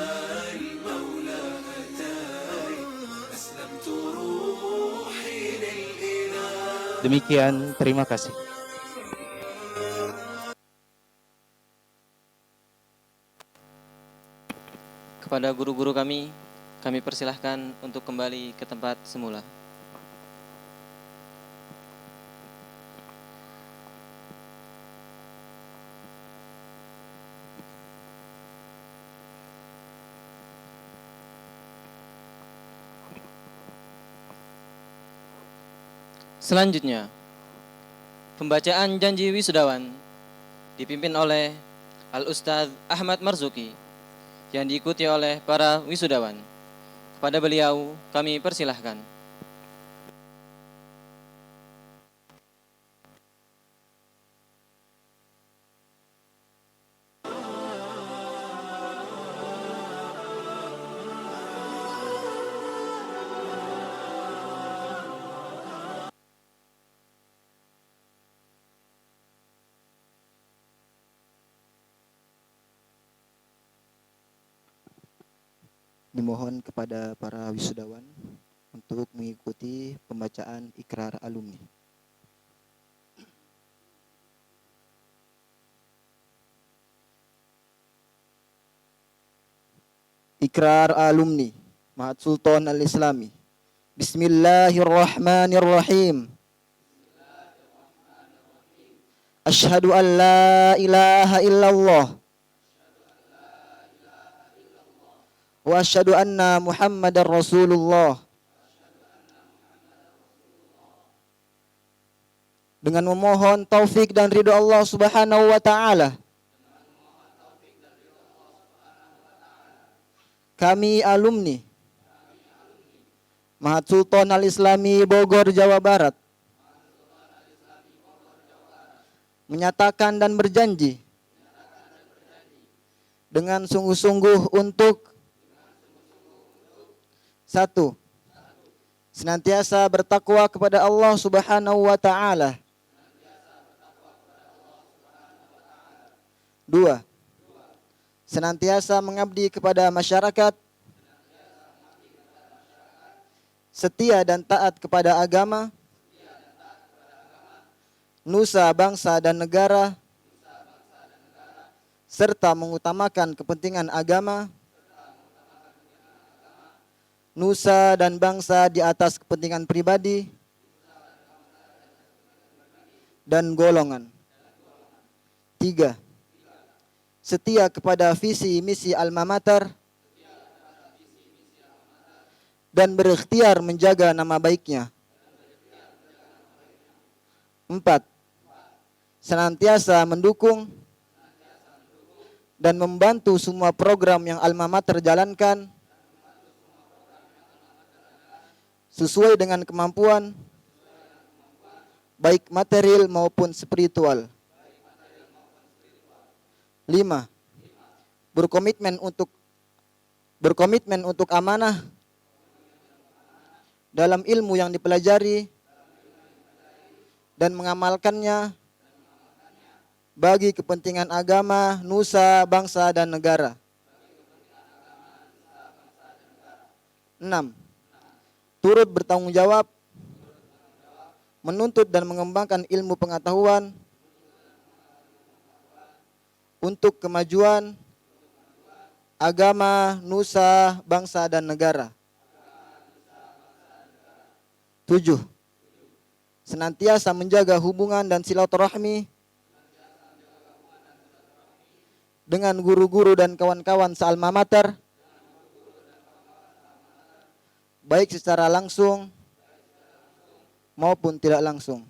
المولى أتيت أسلمت روحي للإله. Demikian, terima kasih. Kepada guru-guru kami persilahkan untuk kembali ke tempat semula. Selanjutnya, pembacaan janji wisudawan dipimpin oleh Al-Ustadz Ahmad Marzuki yang diikuti oleh para wisudawan. Kepada beliau kami persilahkan. Dimohon kepada para wisudawan untuk mengikuti pembacaan ikrar alumni. Ikrar alumni Ma'had Sultan Al-Islami. Bismillahirrahmanirrahim. Asyhadu an la ilaha illallah wa asyhadu anna Muhammadar Rasulullah. Dengan memohon taufik dan ridho Allah Subhanahu wa taala, kami alumni Ma'had Sultan Al-Islami Bogor, Jawa Barat menyatakan dan berjanji dengan sungguh-sungguh untuk 1. Senantiasa bertakwa kepada Allah Subhanahu wa taala. 2. Senantiasa mengabdi kepada masyarakat, setia dan taat kepada agama, nusa, bangsa dan negara, serta mengutamakan kepentingan agama, nusa dan bangsa di atas kepentingan pribadi dan golongan. 3. Setia kepada visi misi alma mater dan berikhtiar menjaga nama baiknya. 4. Senantiasa mendukung dan membantu semua program yang alma mater jalankan sesuai dengan kemampuan, baik material maupun spiritual. 5. Berkomitmen untuk amanah dalam ilmu yang dipelajari dan mengamalkannya bagi kepentingan agama, nusa, bangsa, dan negara. 6. Turut bertanggung jawab menuntut dan mengembangkan ilmu pengetahuan untuk kemajuan agama, nusa, bangsa, dan negara. 7. Senantiasa menjaga hubungan dan silaturahmi dengan guru-guru dan kawan-kawan sealma mater, baik secara langsung maupun tidak langsung.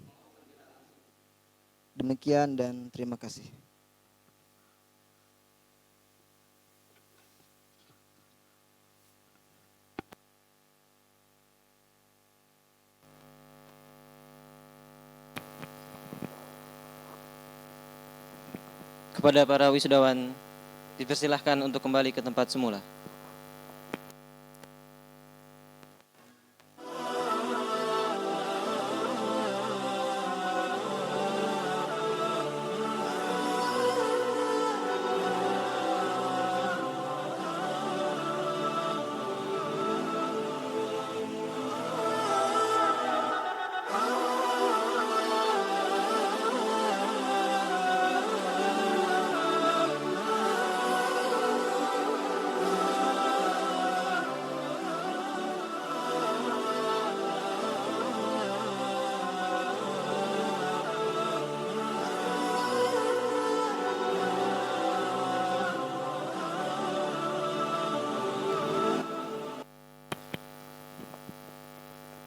Demikian dan terima kasih. Kepada para wisudawan, dipersilahkan untuk kembali ke tempat semula.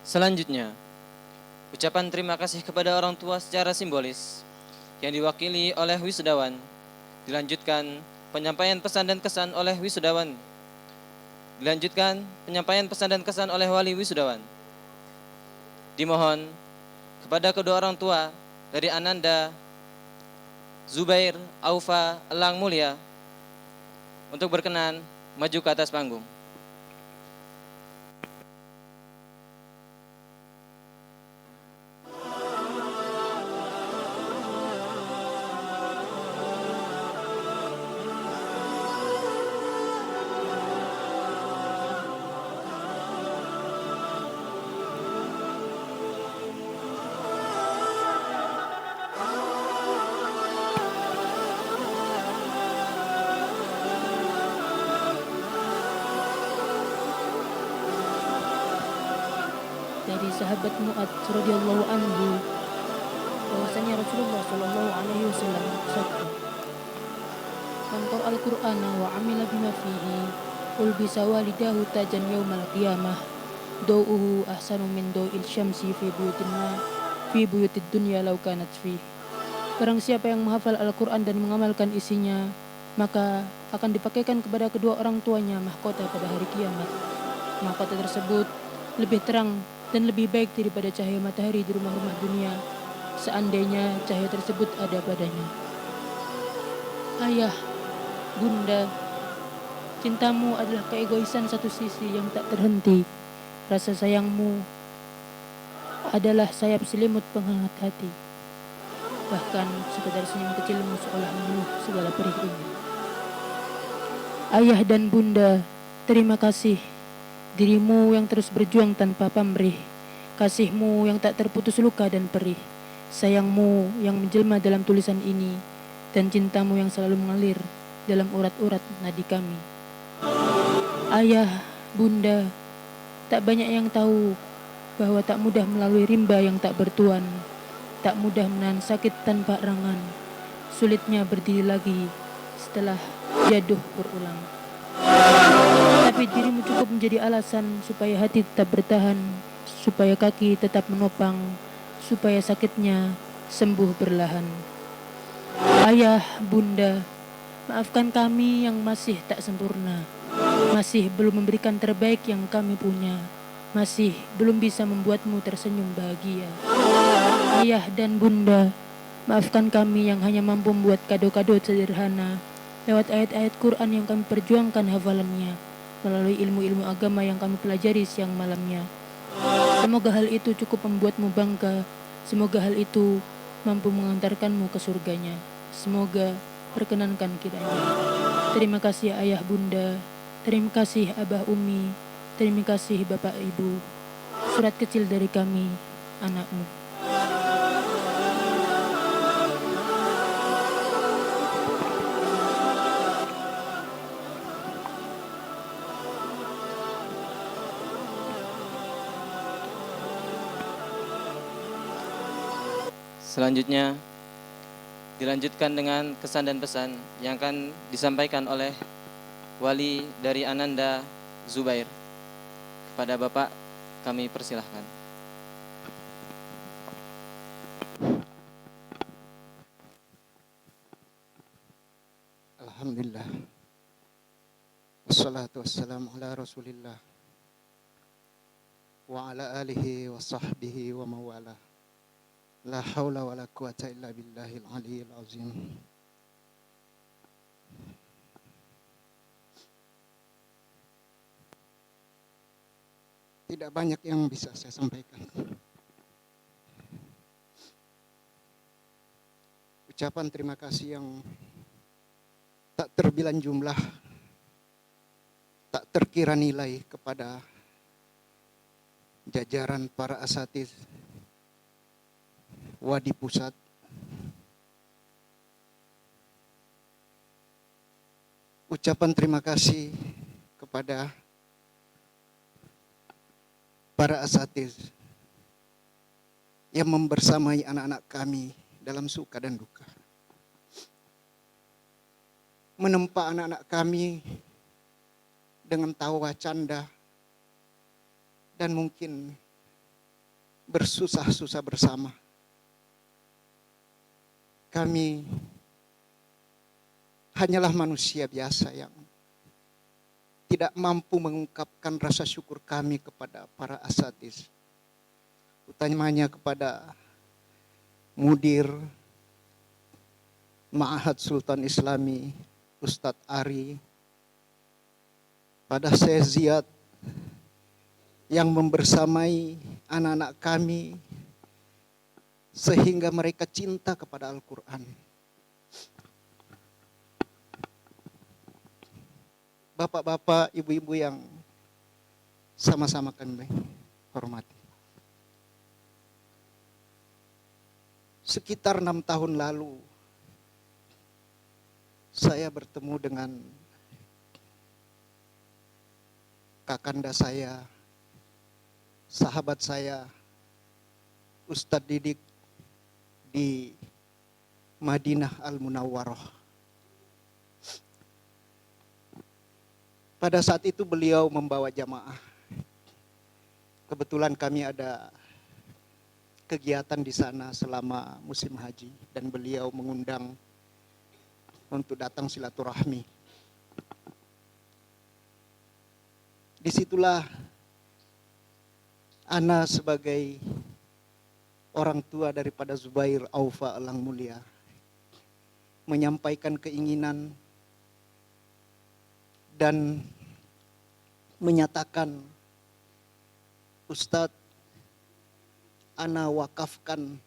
Selanjutnya, ucapan terima kasih kepada orang tua secara simbolis yang diwakili oleh wisudawan. Dilanjutkan penyampaian pesan dan kesan oleh wisudawan. Dilanjutkan penyampaian pesan dan kesan oleh wali wisudawan. Dimohon kepada kedua orang tua dari Ananda Zubair Aufa Elang Mulia untuk berkenan maju ke atas panggung. Dari sahabat Mu'ad radhiyallahu anhu bahwasanya Rasulullah sallallahu alaihi wasallam bersabda, "Man qara'al Qur'ana wa 'amila bima fihi ulbisa walidahu tajan yaumal qiyamah dawuhu ahsanu min dawil syamsi fi buyutid dunya law kanat fi." Barang siapa yang menghafal Al-Qur'an dan mengamalkan isinya, maka akan dipakaikan kepada kedua orang tuanya mahkota pada hari kiamat. Mahkota tersebut lebih terang dan lebih baik daripada cahaya matahari di rumah-rumah dunia, seandainya cahaya tersebut ada padanya. Ayah, bunda, cintamu adalah keegoisan satu sisi yang tak terhenti. Rasa sayangmu adalah sayap selimut penghangat hati. Bahkan sekedar senyum kecilmu seolah membunuh segala perih ini. Ayah dan bunda, terima kasih. Dirimu yang terus berjuang tanpa pamrih, kasihmu yang tak terputus luka dan perih, sayangmu yang menjelma dalam tulisan ini, dan cintamu yang selalu mengalir dalam urat-urat nadi kami. Ayah, bunda, tak banyak yang tahu bahwa tak mudah melalui rimba yang tak bertuan, tak mudah menahan sakit tanpa erangan, sulitnya berdiri lagi setelah jatuh berulang. Tapi dirimu cukup menjadi alasan supaya hati tetap bertahan, supaya kaki tetap menopang, supaya sakitnya sembuh perlahan. Ayah, bunda, maafkan kami yang masih tak sempurna, masih belum memberikan terbaik yang kami punya, masih belum bisa membuatmu tersenyum bahagia. Ayah dan bunda, maafkan kami yang hanya mampu membuat kado-kado sederhana lewat ayat-ayat Quran yang kami perjuangkan hafalannya, melalui ilmu-ilmu agama yang kami pelajari siang malamnya. Semoga hal itu cukup membuatmu bangga. Semoga hal itu mampu mengantarkanmu ke surganya. Semoga perkenankan kiranya. Terima kasih ayah bunda. Terima kasih abah umi. Terima kasih bapak ibu. Surat kecil dari kami, anakmu. Selanjutnya dilanjutkan dengan kesan dan pesan yang akan disampaikan oleh wali dari Ananda Zubair. Kepada Bapak kami persilahkan. Alhamdulillah. Wassalatu wassalamu ala Rasulillah wa ala alihi wa sahbihi wa mawala. La haula wa la quwata illa billahil aliyyil azim. Amma ba'du. Yang Tidak banyak yang bisa saya sampaikan. Ucapan terima kasih yang tak terbilang jumlah, tak terkira nilai kepada jajaran para asatidz Wadi Pusat, ucapan terima kasih kepada para asatidz yang membersamai anak-anak kami dalam suka dan duka. Menempa anak-anak kami dengan tawa canda dan mungkin bersusah-susah bersama. Kami hanyalah manusia biasa yang tidak mampu mengungkapkan rasa syukur kami kepada para asatidz. Utamanya kepada Mudir Ma'had Sultan Islami Ustadz Ari, pada Syekh Ziyad yang membersamai anak-anak kami sehingga mereka cinta kepada Al-Quran. Bapak-bapak, ibu-ibu yang sama-sama kami hormati. Sekitar 6 tahun lalu, saya bertemu dengan kakanda saya, sahabat saya, Ustadz Didik di Madinah Al-Munawwarah. Pada saat itu beliau membawa jamaah. Kebetulan kami ada kegiatan di sana selama musim haji dan beliau mengundang untuk datang silaturahmi. Disitulah ana sebagai orang tua daripada Zubair Aufa Elang Mulia menyampaikan keinginan dan menyatakan, Ustadz, ana wakafkan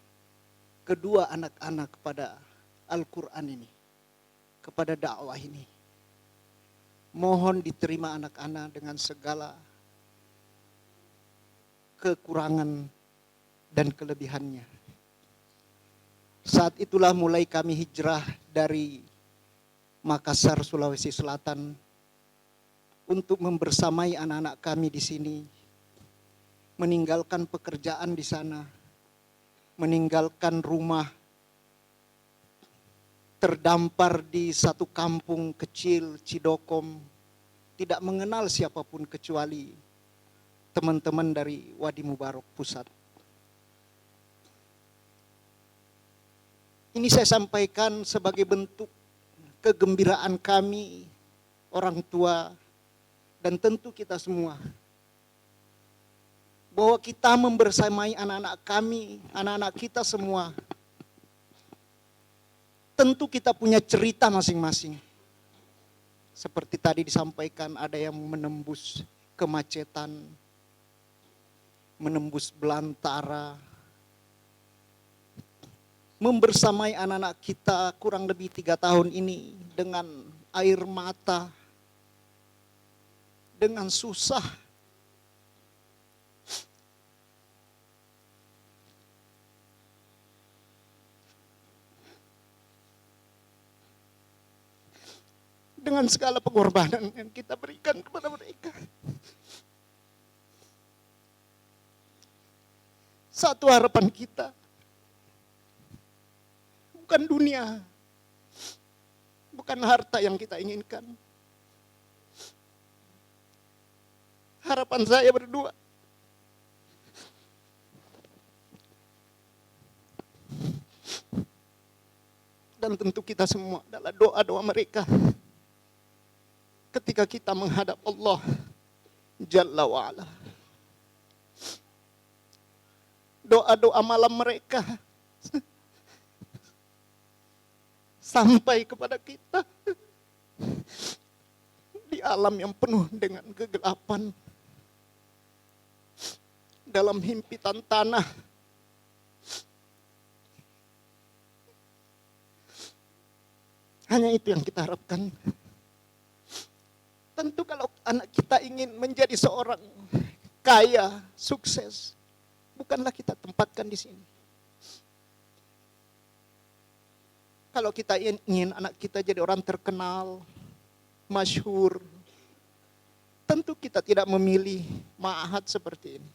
kedua anak-anak kepada Al-Quran ini, kepada dakwah ini. Mohon diterima anak-anak dengan segala kekurangan dan kelebihannya. Saat itulah mulai kami hijrah dari Makassar, Sulawesi Selatan untuk membersamai anak-anak kami di sini, meninggalkan pekerjaan di sana, meninggalkan rumah, terdampar di satu kampung kecil Cidokom, tidak mengenal siapapun kecuali teman-teman dari Wadi Mubarak Pusat. Ini saya sampaikan sebagai bentuk kegembiraan kami, orang tua, dan tentu kita semua, bahwa kita membersamai anak-anak kami, anak-anak kita semua. Tentu kita punya cerita masing-masing. Seperti tadi disampaikan, ada yang menembus kemacetan, menembus belantara, membersamai anak-anak kita kurang lebih 3 tahun ini dengan air mata, dengan susah. Dengan segala pengorbanan yang kita berikan kepada mereka. Satu harapan kita, bukan dunia, bukan harta yang kita inginkan. Harapan saya berdua, dan tentu kita semua adalah doa-doa mereka ketika kita menghadap Allah Jalla wa'ala. Doa-doa malam mereka sampai kepada kita di alam yang penuh dengan kegelapan. dalam himpitan tanah. Hanya itu yang kita harapkan. Tentu kalau anak kita ingin menjadi seorang kaya, sukses, bukanlah kita tempatkan di sini. Kalau kita ingin anak kita jadi orang terkenal, masyhur, tentu kita tidak memilih ma'had seperti ini.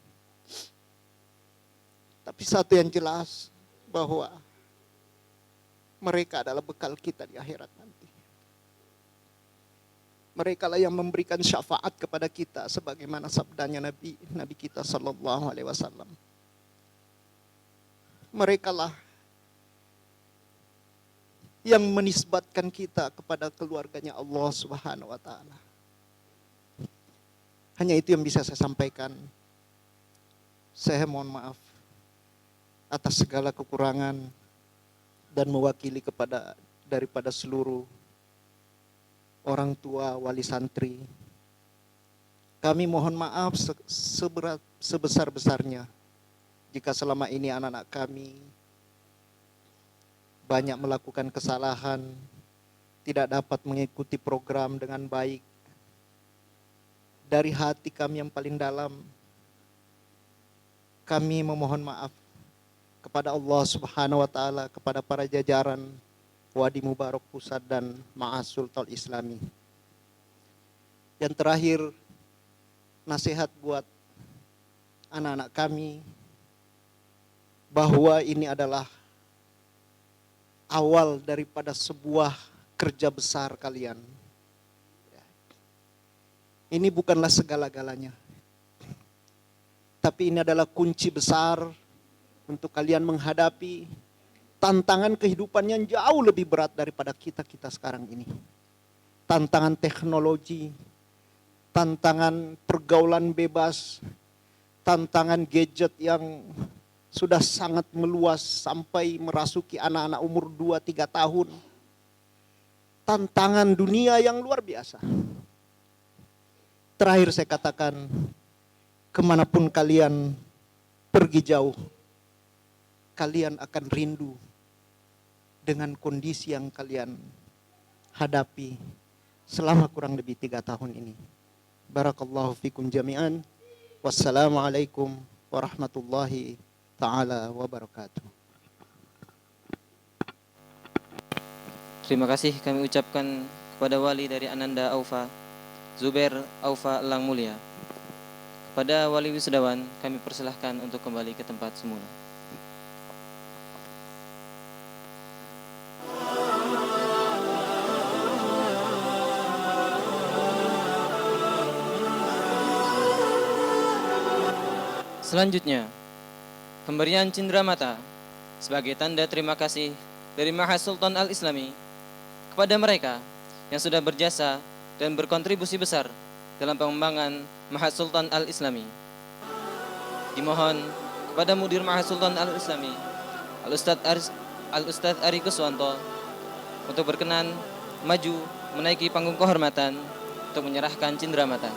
Tapi satu yang jelas, bahwa mereka adalah bekal kita di akhirat nanti. Mereka lah yang memberikan syafaat kepada kita sebagaimana sabdanya Nabi kita sallallahu alaihi wasallam. Mereka lah yang menisbatkan kita kepada keluarganya Allah Subhanahu wa taala. Hanya itu yang bisa saya sampaikan. Saya mohon maaf atas segala kekurangan dan mewakili daripada seluruh orang tua, wali santri. Kami mohon maaf sebesar-besarnya jika selama ini anak-anak kami banyak melakukan kesalahan, tidak dapat mengikuti program dengan baik. Dari hati kami yang paling dalam, kami memohon maaf kepada Allah Subhanahu wa taala, kepada para jajaran Wadi Mubarak Pusat dan Ma'had Sultan Islami. Yang terakhir, nasihat buat anak-anak kami, bahwa ini adalah awal daripada sebuah kerja besar kalian. Ini bukanlah segala-galanya, tapi ini adalah kunci besar untuk kalian menghadapi tantangan kehidupan yang jauh lebih berat daripada kita sekarang ini. Tantangan teknologi, tantangan pergaulan bebas, tantangan gadget yang sudah sangat meluas sampai merasuki anak-anak umur 2-3 tahun. Tantangan dunia yang luar biasa. Terakhir saya katakan, kemanapun kalian pergi jauh, kalian akan rindu dengan kondisi yang kalian hadapi selama kurang lebih 3 tahun ini. Barakallahu fikum jami'an. Wassalamualaikum warahmatullahi ta'ala wabarakatuh. Terima kasih kami ucapkan kepada wali dari Ananda Aufa, Zubair Aufa Elang Mulia. Kepada wali wisudawan kami persilahkan untuk kembali ke tempat semula. Selanjutnya, pemberian cindera mata sebagai tanda terima kasih dari Ma'had Sultan Al-Islami kepada mereka yang sudah berjasa dan berkontribusi besar dalam pengembangan Ma'had Sultan Al-Islami. Dimohon kepada Mudir Ma'had Sultan Al-Islami, Al-Ustadz Ari Kuswanto, untuk berkenan maju menaiki panggung kehormatan untuk menyerahkan cindera mata.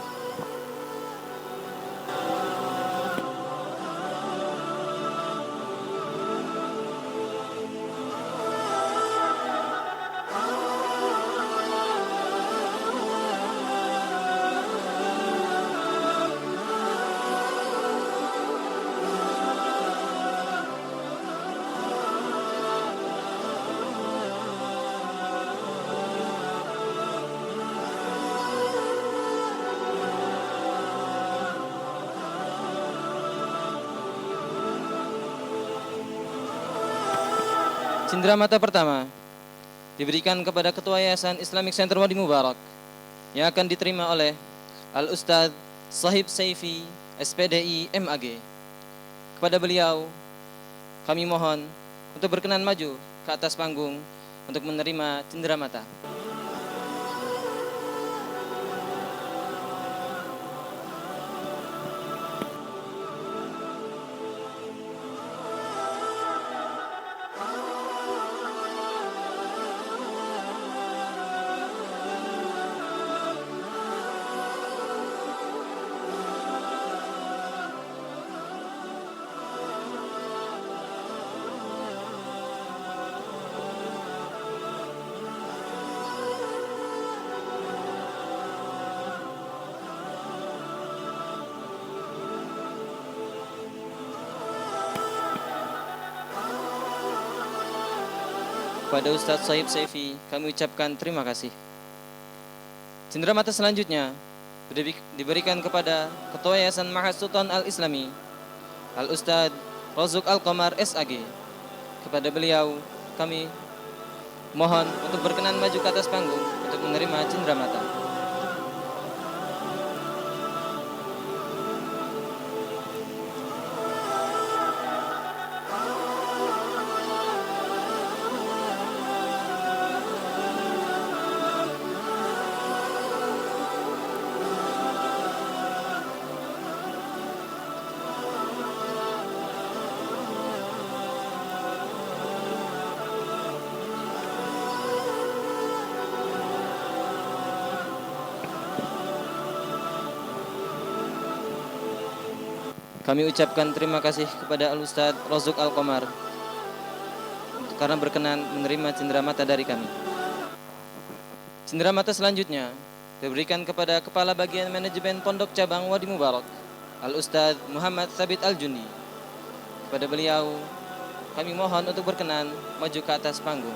Cindera mata pertama diberikan kepada Ketua Yayasan Islamic Center Wadi Mubarak yang akan diterima oleh Al-Ustadz Sahib Saifi, SPDI MAG. Kepada beliau, kami mohon untuk berkenan maju ke atas panggung untuk menerima cindera mata. Kepada Ustadz Sohib Saifi kami ucapkan terima kasih. Cenderamata selanjutnya diberikan kepada Ketua Yayasan Ma'had Sultan Al-Islami Al-Ustadz Rozuk Al-Qamar SAG. Kepada beliau kami mohon untuk berkenan maju ke atas panggung untuk menerima cenderamata. Kami ucapkan terima kasih kepada Al-Ustadz Rozuk Al-Qamar karena berkenan menerima cenderamata dari kami. Cenderamata selanjutnya diberikan kepada Kepala Bagian Manajemen Pondok Cabang Wadi Mubarak Al-Ustadz Muhammad Sabit Al-Jundi. Kepada beliau kami mohon untuk berkenan maju ke atas panggung.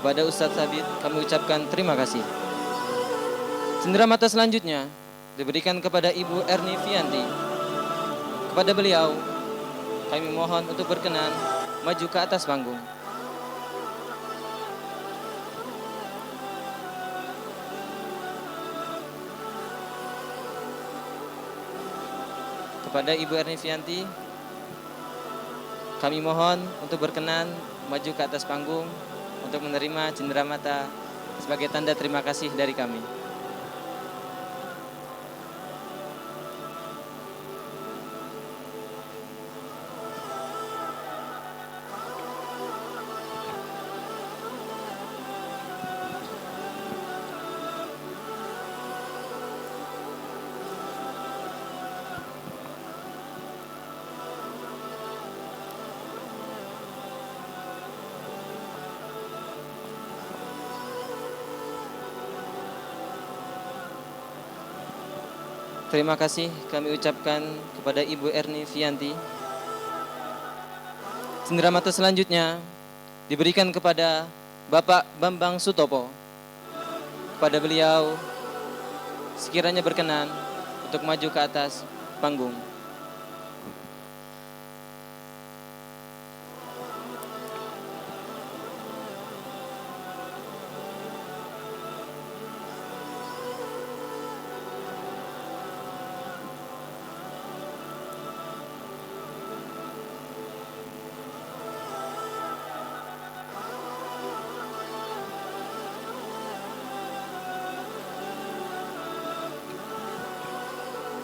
Kepada Ustadz Sabit kami ucapkan terima kasih. Cenderamata selanjutnya diberikan kepada Ibu Erni Fianti. Kepada beliau kami mohon untuk berkenan maju ke atas panggung. Kepada Ibu Erni Fianti kami mohon untuk berkenan maju ke atas panggung untuk menerima cenderamata sebagai tanda terima kasih dari kami. Terima kasih kami ucapkan kepada Ibu Erni Fianti. Cenderamata selanjutnya diberikan kepada Bapak Bambang Sutopo. Kepada beliau sekiranya berkenan untuk maju ke atas panggung.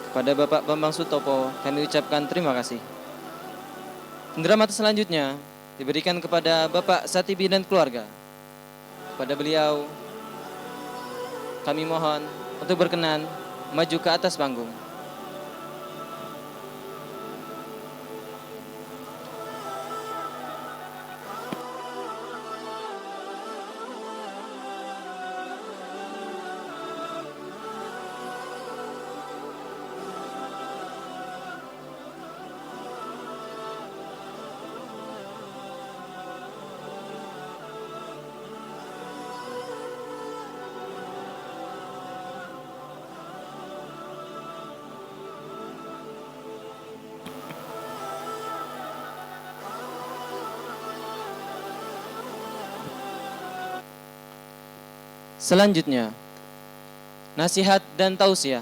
Kepada Bapak Bambang Sutopo kami ucapkan terima kasih. Cenderamata selanjutnya diberikan kepada Bapak Satibi dan keluarga. Kepada beliau kami mohon untuk berkenan maju ke atas panggung. Selanjutnya, nasihat dan tausiah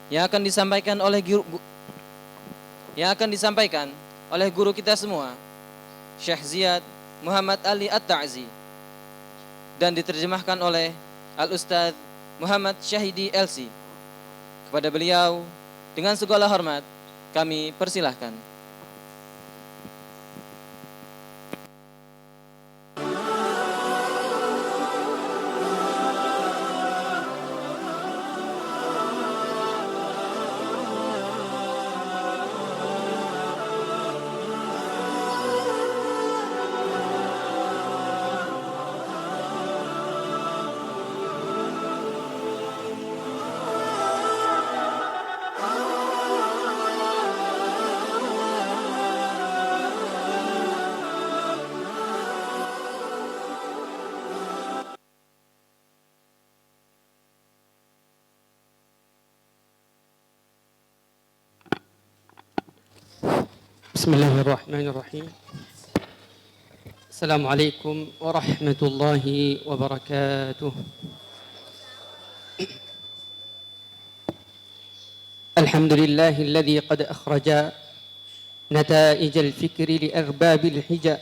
yang akan disampaikan oleh guru kita semua, Syekh Ziyad Muhammad Ali At-Ta'zi, dan diterjemahkan oleh Al-Ustadz Muhammad Syahidi LC. Kepada beliau dengan segala hormat kami persilahkan. بسم الله الرحمن الرحيم. السلام عليكم ورحمة الله وبركاته. الحمد لله الذي قد أخرج نتائج الفكر لأرباب الحجة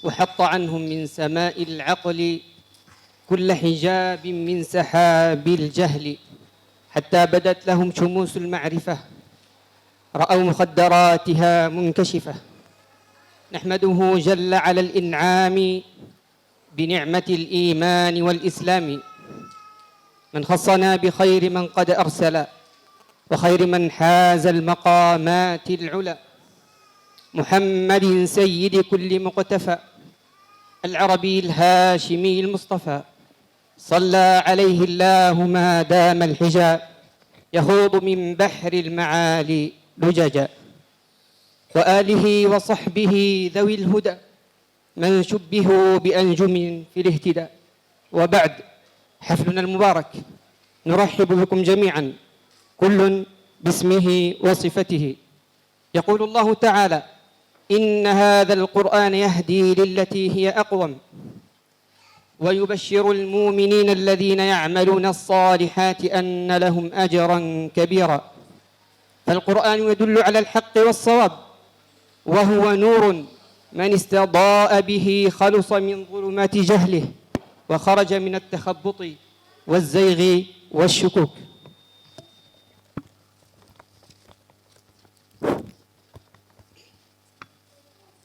وحط عنهم من سماء العقل كل حجاب من سحاب الجهل حتى بدت لهم شموس المعرفة رأوا مخدراتها منكشفة. نحمده جل على الإنعام بنعمة الإيمان والإسلام من خصنا بخير من قد أرسل وخير من حاز المقامات العلى محمد سيد كل مقتفى العربي الهاشمي المصطفى صلى عليه الله ما دام الحجاب يخوض من بحر المعالي لججا وآله وصحبه ذوي الهدى من شبهوا بأنجم في الاهتداء. وبعد، حفلنا المبارك نرحب بكم جميعا كل باسمه وصفته. يقول الله تعالى: إن هذا القرآن يهدي للتي هي أقوم ويبشر المؤمنين الذين يعملون الصالحات أن لهم أجرا كبيرا. فالقرآن يدل على الحق والصواب وهو نور من استضاء به خلص من ظلمات جهله وخرج من التخبط والزيغ والشكوك.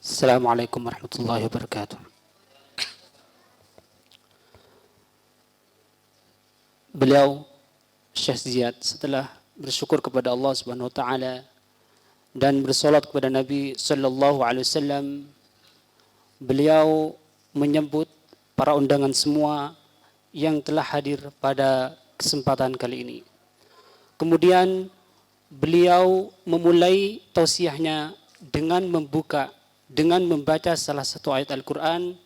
Assalamualaikum warahmatullahi wabarakatuh. Beliau Syekh Ziyad setelah bersyukur kepada Allah Subhanahu wa taala dan bersolat kepada Nabi sallallahu alaihi wasallam, beliau menyebut para undangan semua yang telah hadir pada kesempatan kali ini. Kemudian beliau memulai tausiahnya dengan membaca salah satu ayat Al-Quran,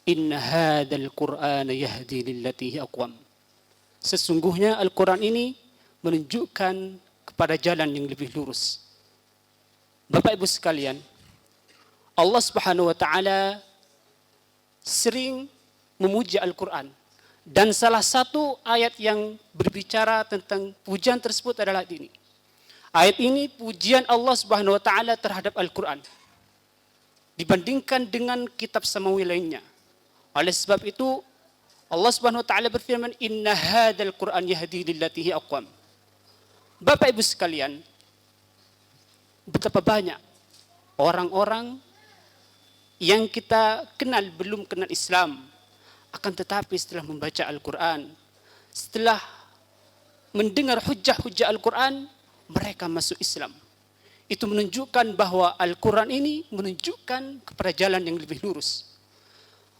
Inna hadzal Qur'ana yahdi lillati hi aqwam. Sesungguhnya Al-Quran ini menunjukkan kepada jalan yang lebih lurus. Bapak Ibu sekalian, Allah Subhanahu wa taala sering memuji Al-Quran, dan salah satu ayat yang berbicara tentang pujian tersebut adalah ini. Ayat ini pujian Allah Subhanahu wa taala terhadap Al-Quran dibandingkan dengan kitab samawi lainnya. Oleh sebab itu Allah Subhanahu wa taala berfirman, Inna hadzal Qur'an yahdi lillati hi aqwam. Bapak Ibu sekalian, betapa banyak orang-orang yang kita kenal belum kenal Islam, akan tetapi setelah membaca Al-Quran, setelah mendengar hujah-hujah Al-Quran, mereka masuk Islam. Itu menunjukkan bahwa Al-Quran ini menunjukkan kepada jalan yang lebih lurus.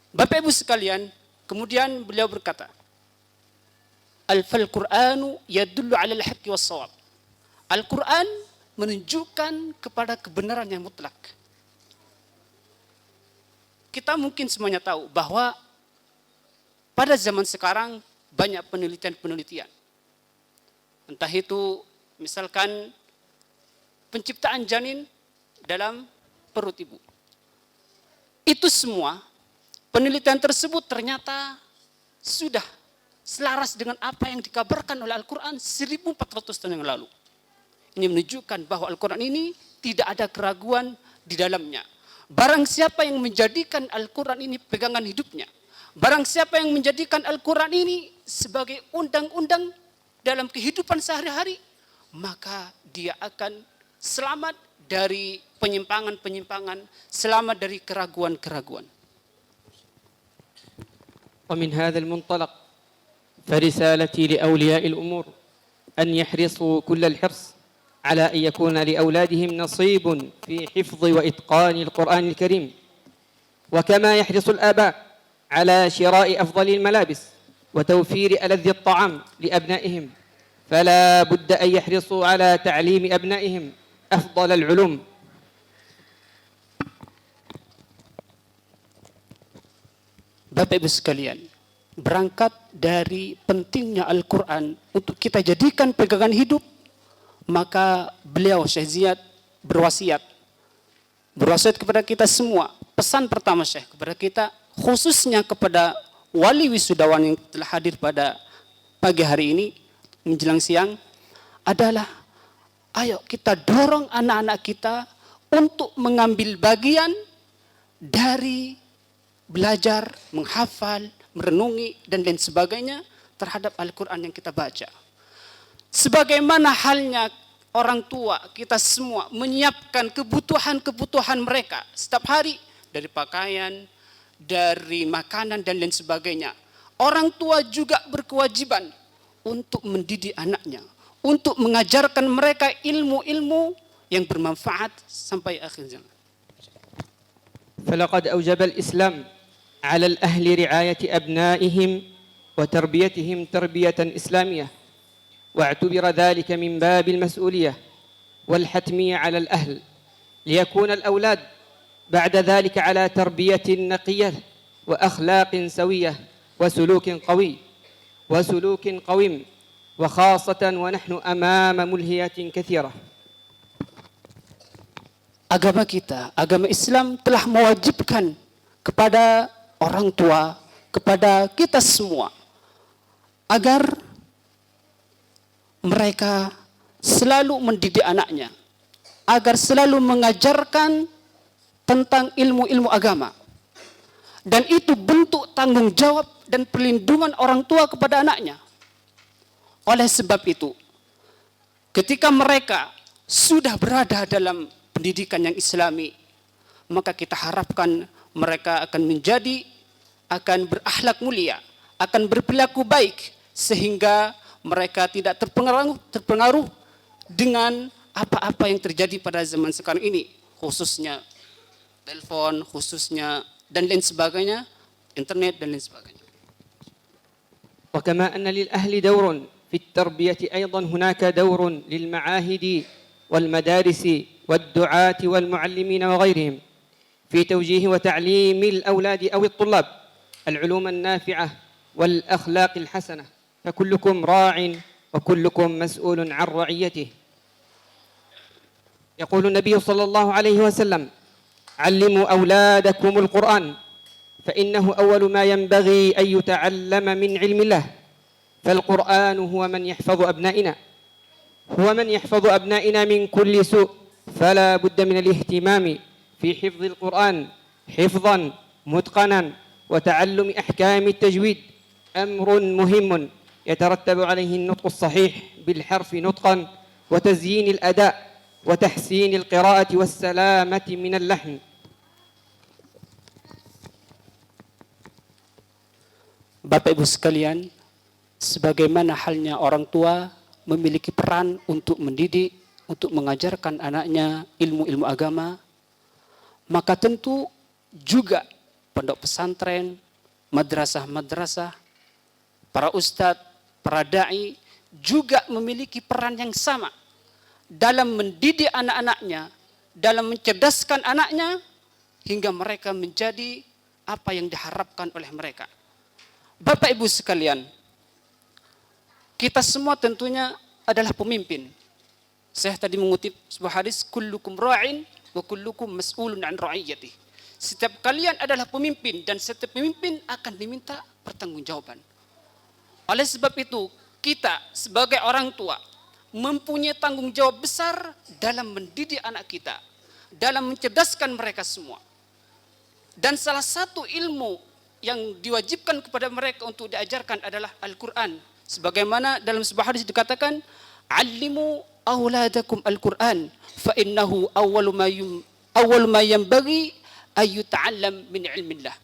Bapak Ibu sekalian, kemudian beliau berkata, Al-Qur'anu yadullu 'ala al-haqqi was-shawab. Al-Quran menunjukkan kepada kebenaran yang mutlak. Kita mungkin semuanya tahu bahwa pada zaman sekarang banyak penelitian-penelitian. Entah itu misalkan penciptaan janin dalam perut ibu. Itu semua penelitian tersebut ternyata sudah selaras dengan apa yang dikabarkan oleh Al-Quran 1400 tahun yang lalu. Ini menunjukkan bahwa Al-Quran ini tidak ada keraguan di dalamnya. Barang siapa yang menjadikan Al-Quran ini pegangan hidupnya, barang siapa yang menjadikan Al-Quran ini sebagai undang-undang dalam kehidupan sehari-hari, maka dia akan selamat dari penyimpangan-penyimpangan, selamat dari keraguan-keraguan. ومن هذا المنطلق فرسالتي لأولياء الأمور أن يحرصوا كل الحرص على أن يكون لأولادهم نصيب في حفظ وإتقان القرآن الكريم، وكما يحرص الآباء على شراء أفضل الملابس وتوفير ألذ الطعام لأبنائهم، فلا بد أن يحرصوا على تعليم أبنائهم أفضل العلوم. Bapak Ibu sekalian, berangkat dari pentingnya Al-Quran untuk kita jadikan pegangan hidup, maka beliau Syekh Ziyad berwasiat berwasiat kepada kita semua. Pesan pertama Syekh kepada kita, khususnya kepada wali wisudawan yang telah hadir pada pagi hari ini menjelang siang, adalah ayo kita dorong anak-anak kita untuk mengambil bagian dari belajar, menghafal, merenungi, dan lain sebagainya terhadap Al-Quran yang kita baca. Sebagaimana halnya orang tua, kita semua menyiapkan kebutuhan-kebutuhan mereka setiap hari, dari pakaian, dari makanan, dan lain sebagainya. Orang tua juga berkewajiban untuk mendidik anaknya, untuk mengajarkan mereka ilmu-ilmu yang bermanfaat sampai akhir zaman. فلقد أوجب الإسلام على الأهل رعاية أبنائهم وتربيتهم تربية إسلامية، واعتبر ذلك من باب المسؤولية والحتمية على الأهل، ليكون الأولاد بعد ذلك على تربية نقية وأخلاق سوية وسلوك قويم، وخاصة ونحن أمام ملهيات كثيرة. Agama kita, agama Islam telah mewajibkan kepada orang tua, kepada kita semua, agar mereka selalu mendidik anaknya, agar selalu mengajarkan tentang ilmu-ilmu agama. Dan itu bentuk tanggung jawab dan perlindungan orang tua kepada anaknya. Oleh sebab itu, ketika mereka sudah berada dalam pendidikan yang islami, maka kita harapkan mereka akan berakhlak mulia, akan berperilaku baik, sehingga mereka tidak terpengaruh dengan apa-apa yang terjadi pada zaman sekarang ini, khususnya telepon, khususnya dan lain sebagainya, internet dan lain sebagainya. وكما أن للأهل دور في التربية أيضا هناك دور للمعاهد والمدارس والدعاة والمعلمين وغيرهم في توجيه وتعليم الأولاد أو الطلاب العلوم النافعة والأخلاق الحسنة، فكلكم راع وكلكم مسؤول عن رعيته. يقول النبي صلى الله عليه وسلم: علموا أولادكم القرآن فإنه أول ما ينبغي أن يتعلم من علم الله، فالقرآن هو من يحفظ أبنائنا من كل سوء، فلا بد من الاهتمام في حفظ القرآن حفظا متقنا وتعلم أحكام التجويد، أمر مهم يترتب عليه النطق الصحيح بالحرف نطقا وتزيين الأداء وتحسين القراءة والسلامة من اللحن. Bapak Ibu sekalian, sebagaimana halnya orang tua memiliki peran untuk mendidik, untuk mengajarkan anaknya ilmu-ilmu agama, maka tentu juga pondok pesantren, madrasah-madrasah, para ustadz, para da'i juga memiliki peran yang sama dalam mendidik anak-anaknya, dalam mencerdaskan anaknya hingga mereka menjadi apa yang diharapkan oleh mereka. Bapak Ibu sekalian, kita semua tentunya adalah pemimpin. Saya tadi mengutip sebuah hadis, kullukum ra'in wa kullukum mas'ulun an ra'iyatih. Setiap kalian adalah pemimpin dan setiap pemimpin akan diminta pertanggungjawaban. Oleh sebab itu, kita sebagai orang tua mempunyai tanggung jawab besar dalam mendidik anak kita, dalam mencerdaskan mereka semua. Dan salah satu ilmu yang diwajibkan kepada mereka untuk diajarkan adalah Al-Quran. Sebagaimana dalam sebuah hadis dikatakan, "Allimu auladakum Al-Quran, fa innahu awwalu ma yanbaghi ay yuta'allam min ilmillah."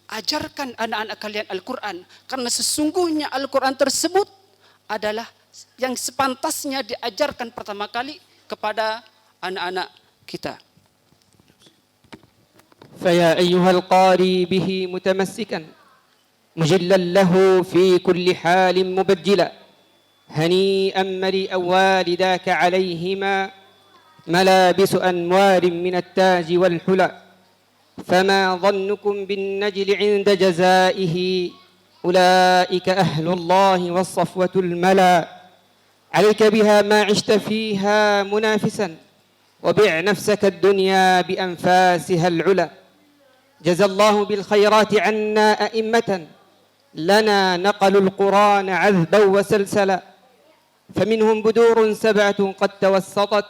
Ajarkan anak-anak kalian Al-Quran, karena sesungguhnya Al-Quran tersebut adalah yang sepantasnya diajarkan pertama kali kepada anak-anak kita. فيا أيها القاري به متمسكا مجلا له في كل حال مبجلا، هنيئا مريئا والداك عليهما ملابس أنوار من التاج والحلى، فما ظنكم بالنجل عند جزائه أولئك أهل الله والصفوة الملا، عليك بها ما عشت فيها منافسا وبع نفسك الدنيا بأنفاسها العلا. جزى الله بالخيرات عنا أئمة لنا نقلوا القرآن عذبا وسلسلا، فمنهم بدور سبعة قد توسطت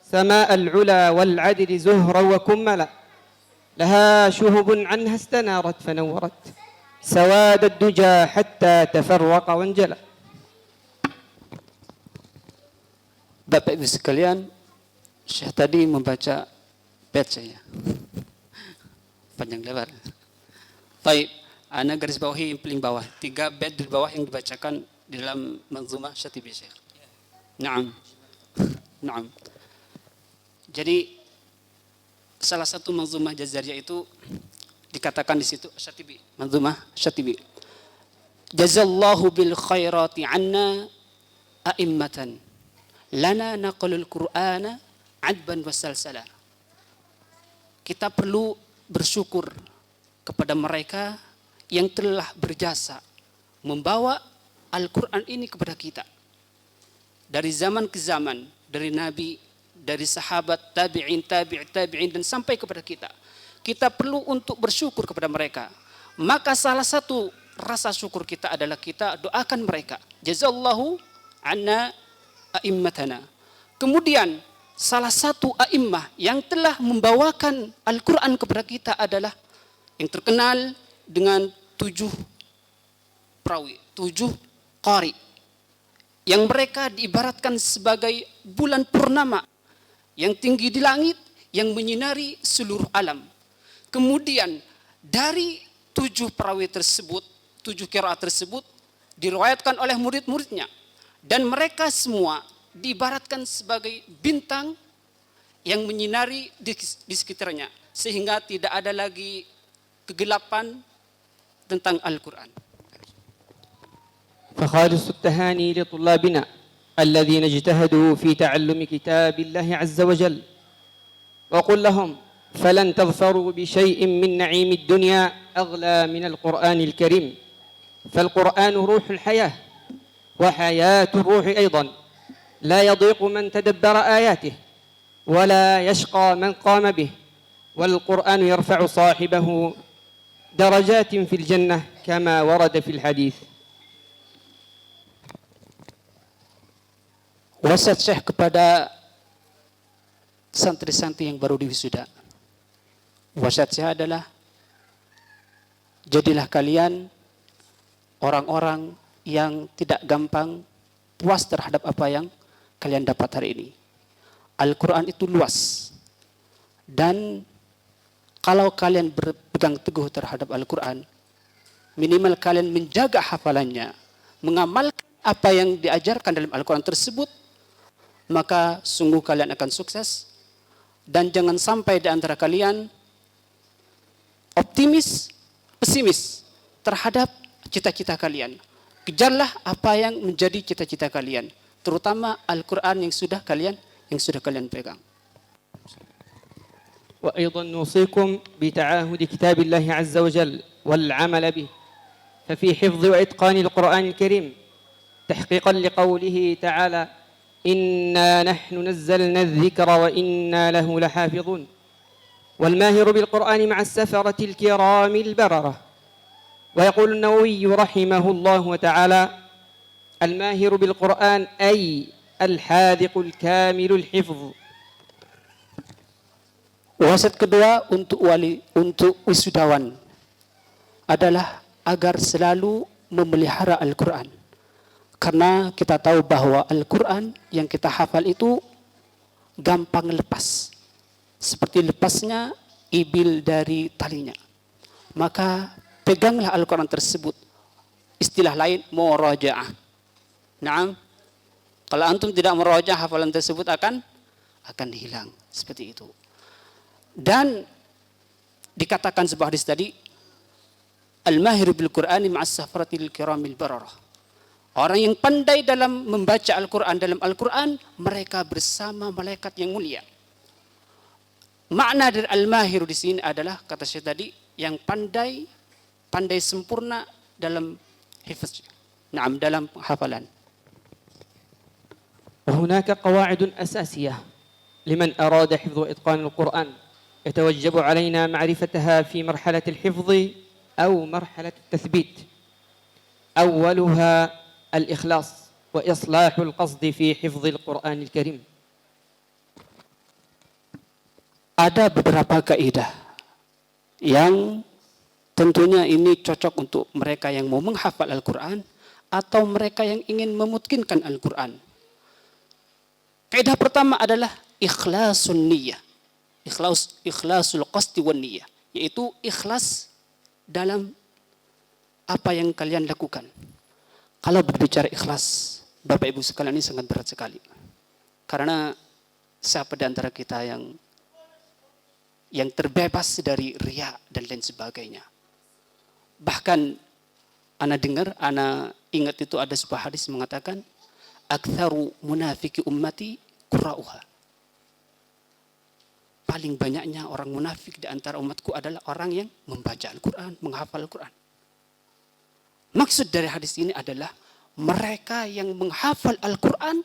سماء العلا والعدل زهرا وكملا، لها شهب عنها استنارت فنورت سواد الدجى حتى تفرق وانجلى. Bapak Ibu sekalian, Syekh tadi membaca bait saya. Panjang lebar. Baik, ana garis bawahi yang paling bawah. 3 bait di bawah yang dibacakan di dalam manzumah Syatibi Syekh. Naam. Naam. Jadi salah satu manzumah Jazariyah itu dikatakan di situ Syatibi, manzumah Syatibi. Jazallahu bil khairati anna a'immatan lana naqalul Qur'ana adban wasalsala. Kita perlu bersyukur kepada mereka yang telah berjasa membawa Al-Quran ini kepada kita. Dari zaman ke zaman, dari Nabi, dari sahabat, tabi'in, tabi'in, dan sampai kepada kita. Kita perlu untuk bersyukur kepada mereka. Maka salah satu rasa syukur kita adalah kita doakan mereka. Jazallahu anna a'immatana. Kemudian salah satu a'immah yang telah membawakan Al-Quran kepada kita adalah yang terkenal dengan 7 perawi, 7 qari, yang mereka diibaratkan sebagai bulan purnama yang tinggi di langit, yang menyinari seluruh alam. Kemudian dari 7 perawi tersebut, 7 qiraat tersebut diriwayatkan oleh murid-muridnya, dan mereka semua diibaratkan sebagai bintang yang menyinari di sekitarnya, sehingga tidak ada lagi kegelapan tentang Al-Quran. فخالص التهاني لطلابنا الذين اجتهدوا في تعلم كتاب الله عز وجل، وقل لهم فلن تظفروا بشيء من نعيم الدنيا أغلى من القرآن الكريم، فالقرآن روح الحياة وحياة الروح أيضا، لا يضيق من تدبر آياته ولا يشقى من قام به، والقرآن يرفع صاحبه درجات في الجنة كما ورد في الحديث. Wasiat Syekh kepada santri-santri yang baru diwisuda. Wasiat Syekh adalah, jadilah kalian orang-orang yang tidak gampang puas terhadap apa yang kalian dapat hari ini. Al-Quran itu luas, dan kalau kalian berpegang teguh terhadap Al-Quran, minimal kalian menjaga hafalannya, mengamalkan apa yang diajarkan dalam Al-Quran tersebut, maka sungguh kalian akan sukses. Dan jangan sampai di antara kalian optimis, pesimis terhadap cita-cita kalian. Kejarlah apa yang menjadi cita-cita kalian, terutama Al-Quran yang sudah kalian pegang. وأيضا نوصيكم بتعاهد كتاب الله عز وجل والعمل به، ففي حفظ وإتقان القرآن الكريم تحقيقا لقوله تعالى إنا نحن نزلنا الذكر وإنا له لحافظون. والماهر بالقرآن مع السفرة الكرام البررة. ويقول النووي رحمه الله تعالى الماهر بالقرآن أي الحاذق الكامل الحفظ. Wasiat kedua untuk wisudawan adalah agar selalu memelihara Al-Quran. Karena kita tahu bahwa Al-Quran yang kita hafal itu gampang lepas. Seperti lepasnya ibil dari talinya. Maka peganglah Al-Quran tersebut. Istilah lain, murajaah. Naam. Kalau antum tidak murajaah, hafalan tersebut akan hilang. Seperti itu. Dan dikatakan sebuah hadis tadi, al-mahir bil Qur'ani ma'as safaratil kiramil bararah. Orang yang pandai dalam membaca Al-Quran, dalam Al-Quran, mereka bersama malaikat yang mulia. Makna dari al-mahir di sini adalah, kata saya tadi, yang pandai sempurna dalam hifz, dalam hafalan. وهناك قواعد أساسية لمن أراد حفظ وإتقان القرآن يتوجب علينا معرفتها في مرحلة الحفظ أو مرحلة التثبيت. أولها الإخلاص وإصلاح القصد في حفظ القرآن الكريم. Ada beberapa kaidah yang tentunya ini cocok untuk mereka yang mau menghafal Al-Quran atau mereka yang ingin memutkinkan Al-Quran. Kaidah pertama adalah ikhlasun niyah. Ikhlasul qasdi wan niyah, yaitu ikhlas dalam apa yang kalian lakukan. Kalau berbicara ikhlas, Bapak Ibu sekalian, ini sangat berat sekali. Karena siapa di antara kita yang terbebas dari riya dan lain sebagainya. Bahkan ana dengar, ana ingat itu ada sebuah hadis mengatakan aktsaru munafiki ummati qura'uha. Paling banyaknya orang munafik di antara umatku adalah orang yang membaca Al-Quran, menghafal Al-Quran. Maksud dari hadis ini adalah mereka yang menghafal Al-Quran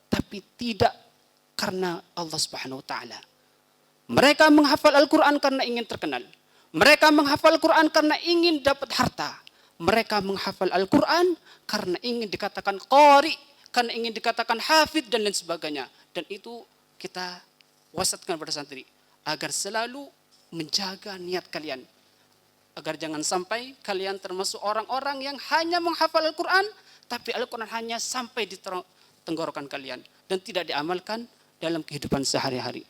tapi tidak karena Allah Subhanahu wa taala. Mereka menghafal Al-Quran karena ingin terkenal. Mereka menghafal Al-Quran karena ingin dapat harta. Mereka menghafal Al-Quran karena ingin dikatakan qari, karena ingin dikatakan hafid dan lain sebagainya. Dan itu kita wasiatkan pada santri agar selalu menjaga niat kalian. Agar jangan sampai kalian termasuk orang-orang yang hanya menghafal Al-Quran, tapi Al-Quran hanya sampai di tenggorokan kalian dan tidak diamalkan dalam kehidupan sehari-hari.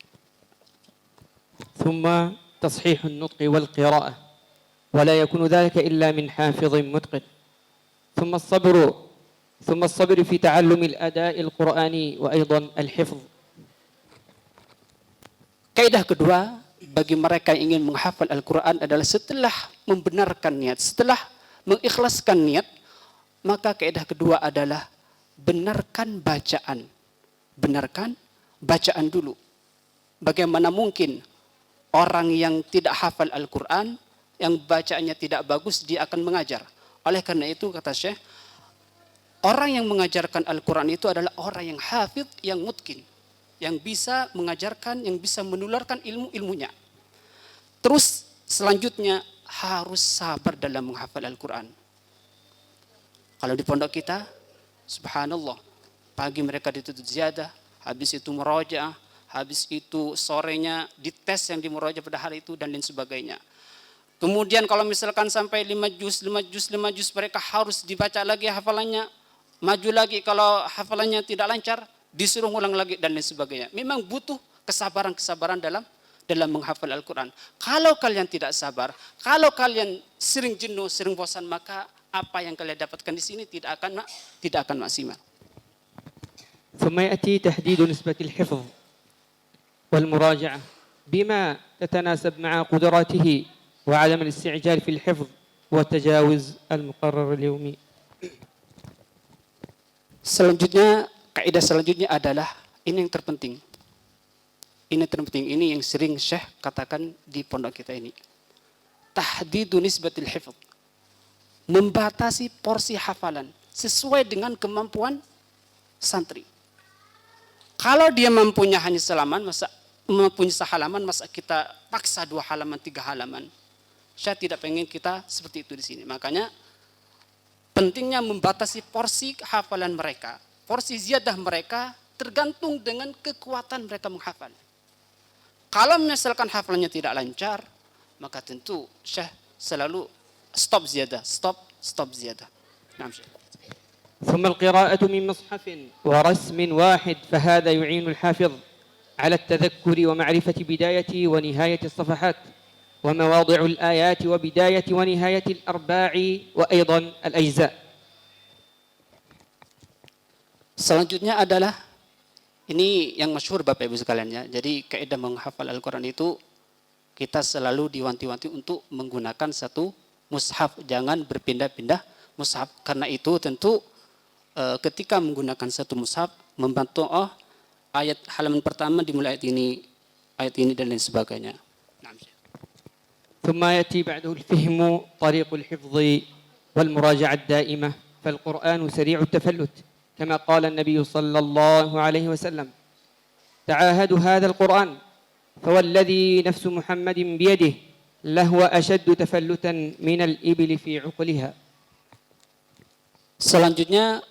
ثم تصحيح النطق والقراءة ولا يكون ذلك إلا من حافظ متقن. ثم الصبر في تعلم الأداء القرآني وأيضا الحفظ. Kaidah kedua bagi mereka yang ingin menghafal Al-Quran adalah setelah membenarkan niat, setelah mengikhlaskan niat, maka kaidah kedua adalah benarkan bacaan. Benarkan bacaan dulu. Bagaimana mungkin orang yang tidak hafal Al-Quran, yang bacaannya tidak bagus, dia akan mengajar. Oleh karena itu kata Syekh, orang yang mengajarkan Al-Quran itu adalah orang yang hafid, yang mutkin, yang bisa mengajarkan, yang bisa menularkan ilmu-ilmunya. Terus selanjutnya harus sabar dalam menghafal Al-Quran. Kalau di pondok kita, subhanallah, pagi mereka dituntut ziyadah, habis itu murojaah, habis itu sorenya dites yang di murojaah pada hari itu dan lain sebagainya. Kemudian kalau misalkan sampai 5 juz mereka harus dibaca lagi hafalannya, maju lagi kalau hafalannya tidak lancar, disuruh ulang lagi dan lain sebagainya. Memang butuh kesabaran dalam menghafal Al-Quran. Kalau kalian tidak sabar, kalau kalian sering jenuh, sering bosan, maka apa yang kalian dapatkan di sini tidak akan maksimal. ثم يأتي تحديد نسبة الحفظ والمراجعة بما تتناسب مع قدراته وعدم الاستعجال في الحفظ وتجاوز المقرر اليومي. Selanjutnya, kaidah selanjutnya adalah ini yang terpenting. Ini yang sering Syekh katakan di pondok kita ini. Tahdidu nisbatil hifz. Membatasi porsi hafalan sesuai dengan kemampuan santri. Kalau dia mampunya hanya mempunyai sehalaman, masa kita paksa 2 halaman, 3 halaman. Saya tidak pengen kita seperti itu di sini. Makanya pentingnya membatasi porsi hafalan mereka. Porsi ziyadah mereka tergantung dengan kekuatan mereka menghafal. Kalau misalkan hafalannya tidak lancar, maka tentu Syekh selalu stop ziyadah. Nah, Syekh. ثم القراءة من مصحف ورسم واحد فهذا يعين الحافظ على التذكر ومعرفة بداية ونهاية الصفحات ومواضع الآيات وبداية ونهاية الأرباع وأيضا الأجزاء. Selanjutnya adalah ini yang masyhur Bapak Ibu sekalian ya. Jadi kaidah menghafal Al-Quran itu kita selalu diwanti-wanti untuk menggunakan satu mushaf, jangan berpindah-pindah mushaf. Karena itu tentu ketika menggunakan satu mushaf membantu ayat halaman pertama dimulai ayat ini dan lain sebagainya. ثم يأتي بعده الفهم طريق الحفظ والمراجعة الدائمة فالقرآن سريع التفلت كما قال النبي صلى الله عليه وسلم تعاهدوا هذا القرآن فوالذي نفس محمد بيده لهو أشد تفلتا من الإبل في عقلها. Selanjutnya,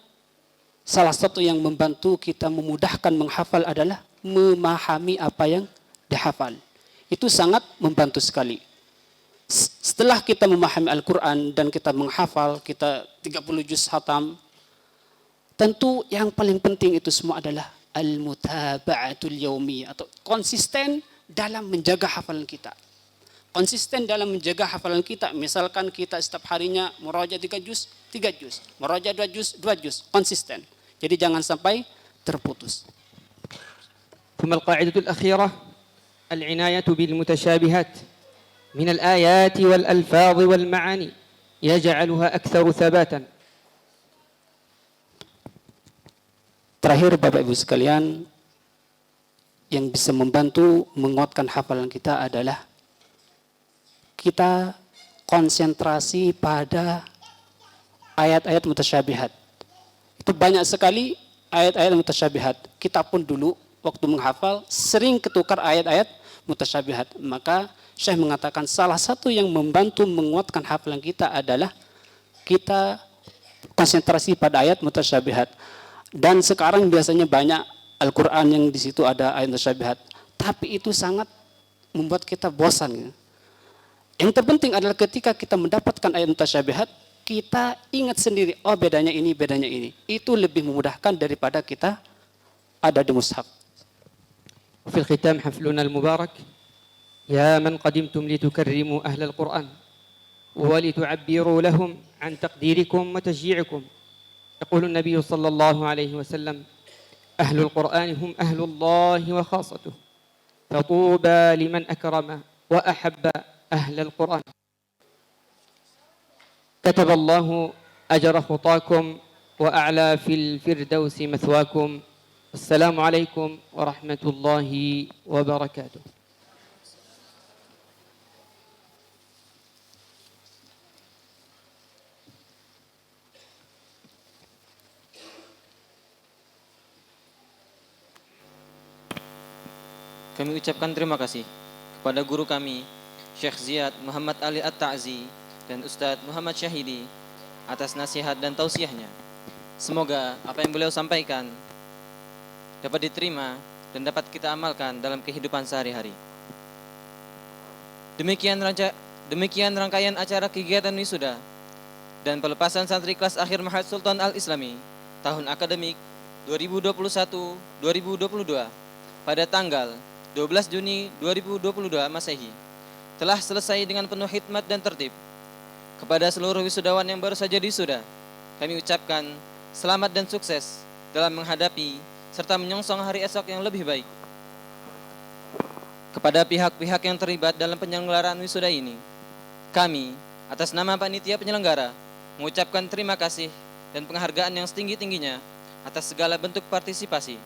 salah satu yang membantu kita memudahkan menghafal adalah memahami apa yang dihafal. Itu sangat membantu sekali. Setelah kita memahami Al-Quran dan kita menghafal, kita 30 juz khatam, tentu yang paling penting itu semua adalah al-mutaba'atul yaumiyah, atau konsisten dalam menjaga hafalan kita. Konsisten dalam menjaga hafalan kita. Misalkan kita setiap harinya muraja 3 juz, 3 juz. Muraja 2 juz, 2 juz. Konsisten. Jadi jangan sampai terputus. ثم القاعدة الأخيرة العناية بالمتشابهات من الآيات والألفاظ والمعاني يجعلها أكثر ثباتا. Terakhir Bapak Ibu sekalian, yang bisa membantu menguatkan hafalan kita adalah kita konsentrasi pada ayat-ayat mutasyabihat. Itu banyak sekali ayat-ayat mutasyabihat. Kita pun dulu waktu menghafal sering ketukar ayat-ayat mutasyabihat. Maka Syekh mengatakan salah satu yang membantu menguatkan hafalan kita adalah kita konsentrasi pada ayat mutasyabihat. Dan sekarang biasanya banyak Al-Quran yang di situ ada ayat mutasyabihat. Tapi itu sangat membuat kita bosan. Yang terpenting adalah ketika kita mendapatkan ayat mutasyabihat, kita ingat sendiri, oh bedanya ini, bedanya ini. Itu lebih memudahkan daripada kita ada di mushaf. وفي الختام حفلنا المبارك يا من قدمتم لتكرموا أهل القرآن ولتعبروا لهم عن تقديركم وتشجيعكم. يقول النبي صلى الله عليه وسلم أهل القرآن هم أهل الله وخاصته فطوبى لمن أكرم وأحب أهل القرآن. كتب الله أجر خطاكم وأعلى في الفردوس مثواكم. السلام عليكم ورحمة الله وبركاته. Kami ucapkan terima kasih kepada guru kami, Syekh Ziyad Muhammad Ali At-Ta'zi dan Ustadz Muhammad Syahidi atas nasihat dan tausiahnya. Semoga apa yang beliau sampaikan dapat diterima dan dapat kita amalkan dalam kehidupan sehari-hari. Demikian rangkaian acara kegiatan wisuda dan pelepasan santri kelas akhir Ma'had Sultan Al-Islami tahun akademik 2021-2022 pada tanggal 12 Juni 2022 Masehi telah selesai dengan penuh hikmat dan tertib. Kepada seluruh wisudawan yang baru saja wisuda, kami ucapkan selamat dan sukses dalam menghadapi serta menyongsong hari esok yang lebih baik. Kepada pihak-pihak yang terlibat dalam penyelenggaraan wisuda ini, kami atas nama panitia penyelenggara mengucapkan terima kasih dan penghargaan yang setinggi-tingginya atas segala bentuk partisipasi.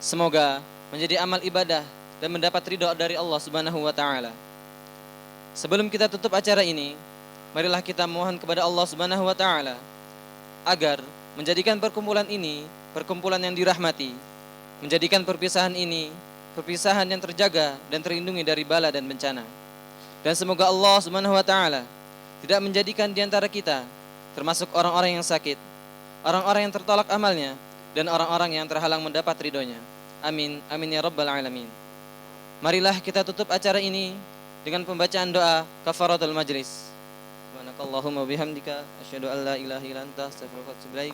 Semoga menjadi amal ibadah dan mendapat ridho dari Allah Subhanahu wa taala. Sebelum kita tutup acara ini, marilah kita mohon kepada Allah Subhanahu wa taala agar menjadikan perkumpulan ini perkumpulan yang dirahmati, menjadikan perpisahan ini perpisahan yang terjaga dan terlindungi dari bala dan bencana. Dan semoga Allah Subhanahu wa taala tidak menjadikan di antara kita termasuk orang-orang yang sakit, orang-orang yang tertolak amalnya, dan orang-orang yang terhalang mendapat ridhonya. Amin, amin ya rabbal alamin. Marilah kita tutup acara ini dengan pembacaan doa kafaratul majlis. Subhanakallahumma bihamdika asyhadu an la ilaha illa anta astaghfiruka wa atubu ilaik.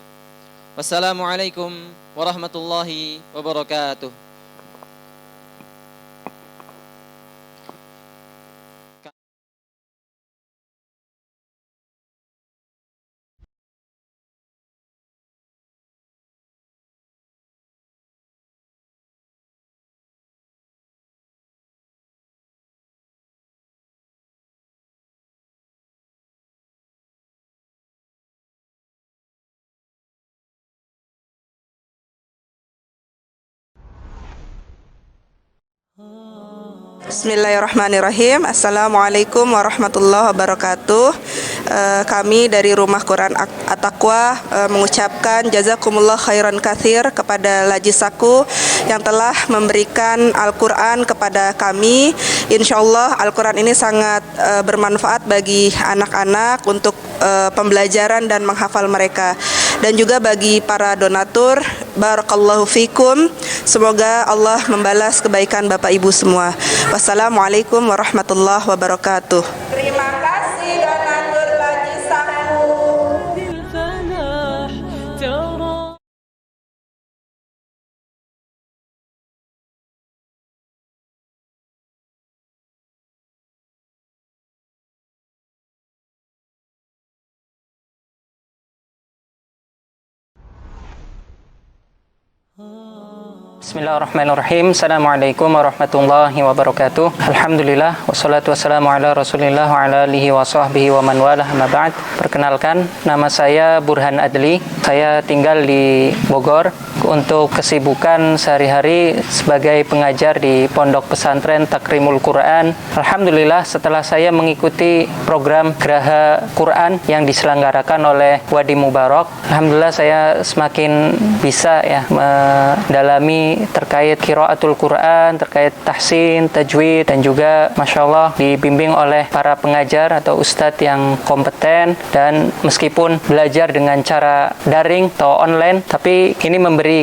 Wassalamualaikum warahmatullahi wabarakatuh. Bismillahirrahmanirrahim. Assalamualaikum warahmatullahi wabarakatuh. Kami dari Rumah Quran At-Taqwa mengucapkan jazakumullah khairan katsir kepada Lajisaku yang telah memberikan Al-Quran kepada kami. Insya Allah Al-Quran ini sangat bermanfaat bagi anak-anak untuk pembelajaran dan menghafal mereka. Dan juga bagi para donatur, barakallahu fikum. Semoga Allah membalas kebaikan Bapak Ibu semua. Wassalamualaikum warahmatullahi wabarakatuh. Terima kasih donatur lagi saku. Bismillahirrahmanirrahim. Assalamualaikum warahmatullahi wabarakatuh. Alhamdulillah wassalatu wassalamu ala Rasulillah wa ala alihi wa sahbihi wa man walah, amma ba'd. Perkenalkan, nama saya Burhan Adli. Saya tinggal di Bogor. Untuk kesibukan sehari-hari sebagai pengajar di Pondok Pesantren Takrimul Quran. Alhamdulillah setelah saya mengikuti program Geraha Quran yang diselenggarakan oleh Wadi Mubarak, alhamdulillah saya semakin bisa ya mendalami terkait qiraatul Quran, terkait tahsin, tajwid, dan juga Masya Allah dibimbing oleh para pengajar atau ustadz yang kompeten. Dan meskipun belajar dengan cara daring atau online, tapi ini memberikan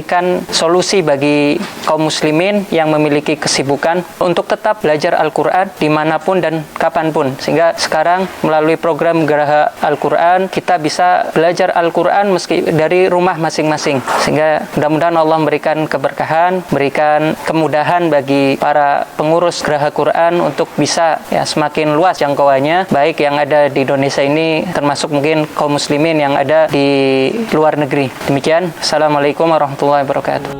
solusi bagi kaum muslimin yang memiliki kesibukan untuk tetap belajar Al-Quran dimanapun dan kapanpun. Sehingga sekarang melalui program Geraha Al-Quran kita bisa belajar Al-Quran meski dari rumah masing-masing. Sehingga mudah-mudahan Allah memberikan keberkahan, berikan kemudahan bagi para pengurus Geraha Quran untuk bisa ya semakin luas jangkauannya, baik yang ada di Indonesia ini termasuk mungkin kaum muslimin yang ada di luar negeri. Demikian, Assalamualaikum warahmatullahi wabarakatuh.